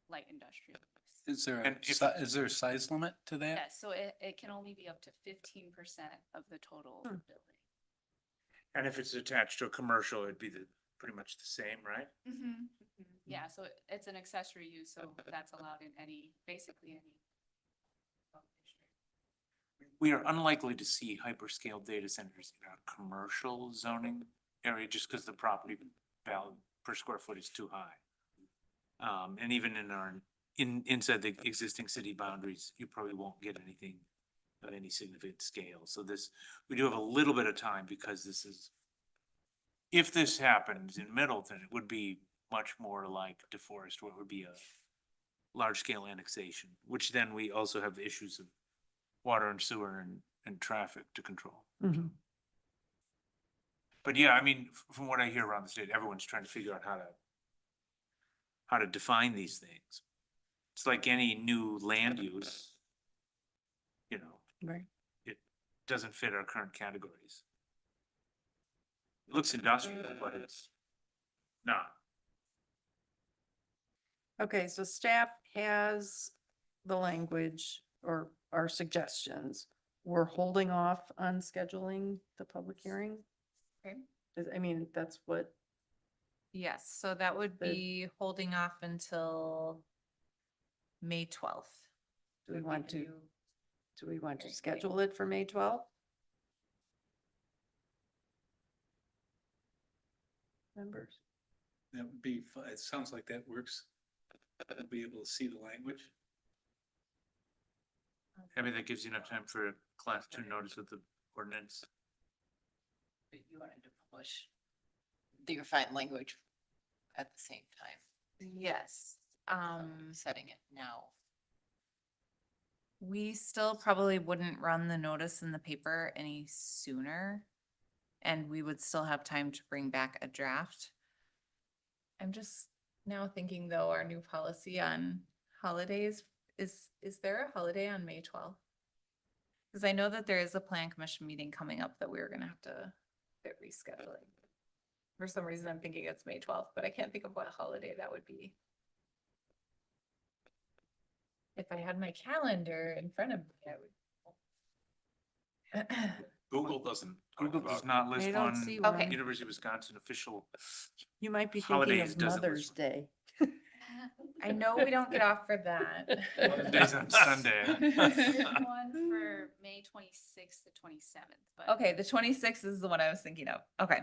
light industrial use. Is there And is there a size limit to that? Yeah, so it can only be up to 15% of the total building. And if it's attached to a commercial, it'd be pretty much the same, right? Yeah, so it's an accessory use, so that's allowed in basically any. We are unlikely to see hyperscale data centers in our commercial zoning area just because the property value per square foot is too high. And even inside the existing city boundaries, you probably won't get anything of any significant scale. So we do have a little bit of time because if this happens in Middleton, it would be much more like DeForest, where it would be a large scale annexation, which then we also have issues of water and sewer and traffic to control. But yeah, I mean, from what I hear around the state, everyone's trying to figure out how to define these things. It's like any new land use, you know, Right. it doesn't fit our current categories. It looks industrial, but it's not. Okay, so staff has the language or our suggestions. We're holding off on scheduling the public hearing. Okay. I mean, that's what, Yes, so that would The- be holding off until May 12th. do we want to, Review. do we want to schedule it for May 12th? Members? That would be, it sounds like that works. We'll be able to see the language. I mean, that gives you enough time for a class 2 notice of the ordinance. But you wanted to push the refined language at the same time, Yes. setting it now. We still probably wouldn't run the notice in the paper any sooner. And we would still have time to bring back a draft. I'm just now thinking though, our new policy on holidays, is there a holiday on May 12th? Because I know that there is a plan commission meeting coming up that we were gonna have to get rescheduling. For some reason, I'm thinking it's May 12th, but I can't think of what holiday that would be. If I had my calendar in front of me, I would. Google doesn't. Google does not list I don't one see one. Okay. University of Wisconsin official. You might be thinking Holidays of doesn't Mother's list Day. I know we don't get off for that. Days on Sunday. There's one for May 26th to 27th, but. Okay, the 26th is the one I was thinking of. Okay.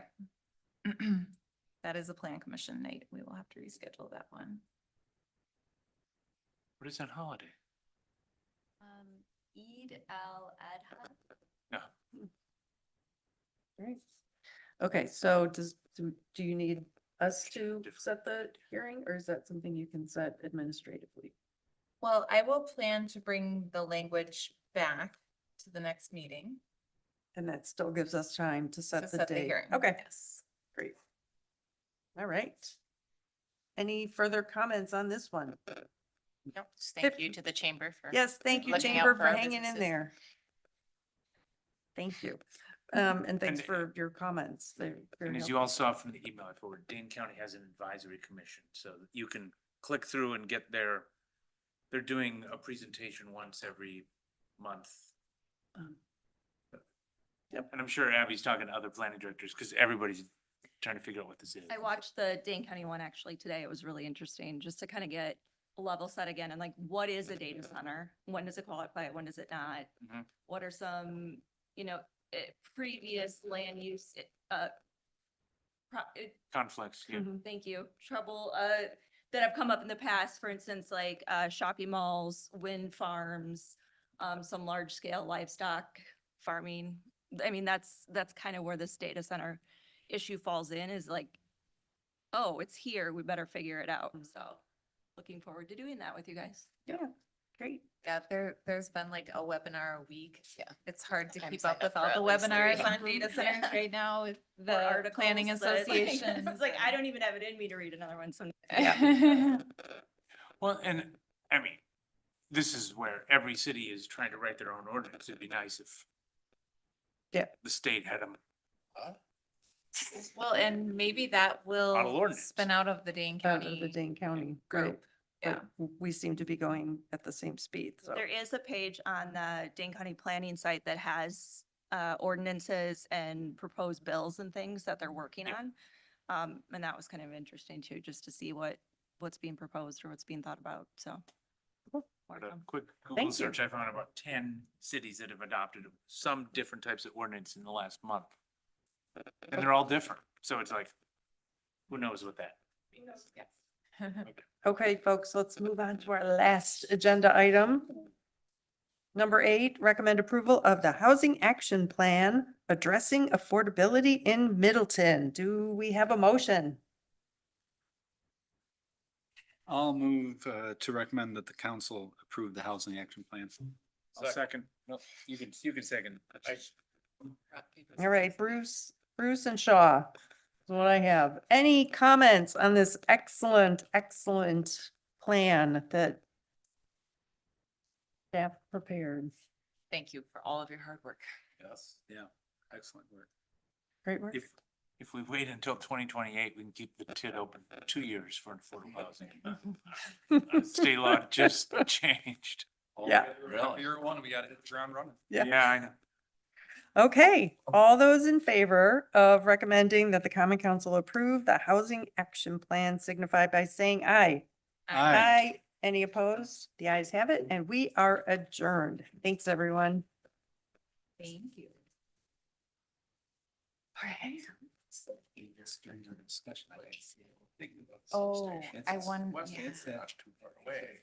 That is a plan commission night. We will have to reschedule that one. What is that holiday? Eid al-Adha. No. Right. Okay, so do you need us to set the hearing or is that something you can set administratively? Well, I will plan to bring the language back to the next meeting. And that still gives us time to to set the set the date. hearing. Okay, Yes. great. All right. Any further comments on this one? Nope, just thank you to the chamber for. Yes, thank you, looking out Chamber, for for our hanging in businesses. there. Thank you. And thanks And- for your comments. They're very And as helpful. you all saw from the email I forwarded, Dane County has an advisory commission, so that you can click through and get they're doing a presentation once every month. Yep. And I'm sure Abby's talking to other planning directors, because everybody's trying to figure out what this is. I watched the Dane County one actually today. It was really interesting just to kind of get a level set again and like, what is a data center? When does it qualify? When does it not? Mhm. What are some, previous land use, Conflicts, yeah. thank you, trouble, that have come up in the past, for instance, like, shopping malls, wind farms, some large scale livestock farming. I mean, that's kind of where this data center issue falls in, is like, oh, it's here, we better figure it out. So looking forward to doing that with you guys. Yeah, great. Yeah, there's been like a webinar a week. Yeah. It's hard to I'm keep signed up with up all for the at least webinars 3. on data centers Yeah. right now with Or the articles planning that, like- associations. It's like, I don't even have it in me to read another one, so. Well, and I mean, this is where every city is trying to write their own ordinance. It'd be nice if the state had them. Well, and maybe that Model will ordinance. spin out of the Dane Out of County the Dane County, right? group. Yeah. But we seem to be going at the same speed, so. There is a page on the Dane County Planning site that has ordinances and proposed bills and things that they're working Yeah. on. And that was kind of interesting too, just to see what's being proposed or what's being thought about, so. more But to a come. quick Google Thank you. search, I found about 10 cities that have adopted some different types of ordinance in the last month. And they're all different. So it's like, who knows what that means? Okay, folks, let's move on to our last agenda item. Number 8, recommend approval of the Housing Action Plan addressing affordability in Middleton. Do we have a motion? I'll move to recommend that the council approve the housing action plan. I'll second. No, you can second. All right, Bruce and Shaw is what I have. Any comments on this excellent plan that staff prepared? Thank you for all of your hard work. Yes. Yeah, excellent work. Great work. If we wait until 2028, we can keep the TID open 2 years for affordable housing. State law just changed. Yeah. Really? Year one, we gotta hit the ground running. Yeah. Yeah, I know. Okay, all those in favor of recommending that the common council approve the housing action plan signify by saying aye. Aye. Any opposed? The ayes have it, and we are adjourned. Thanks, everyone. Thank you. Oh, I won. West, it's too far away.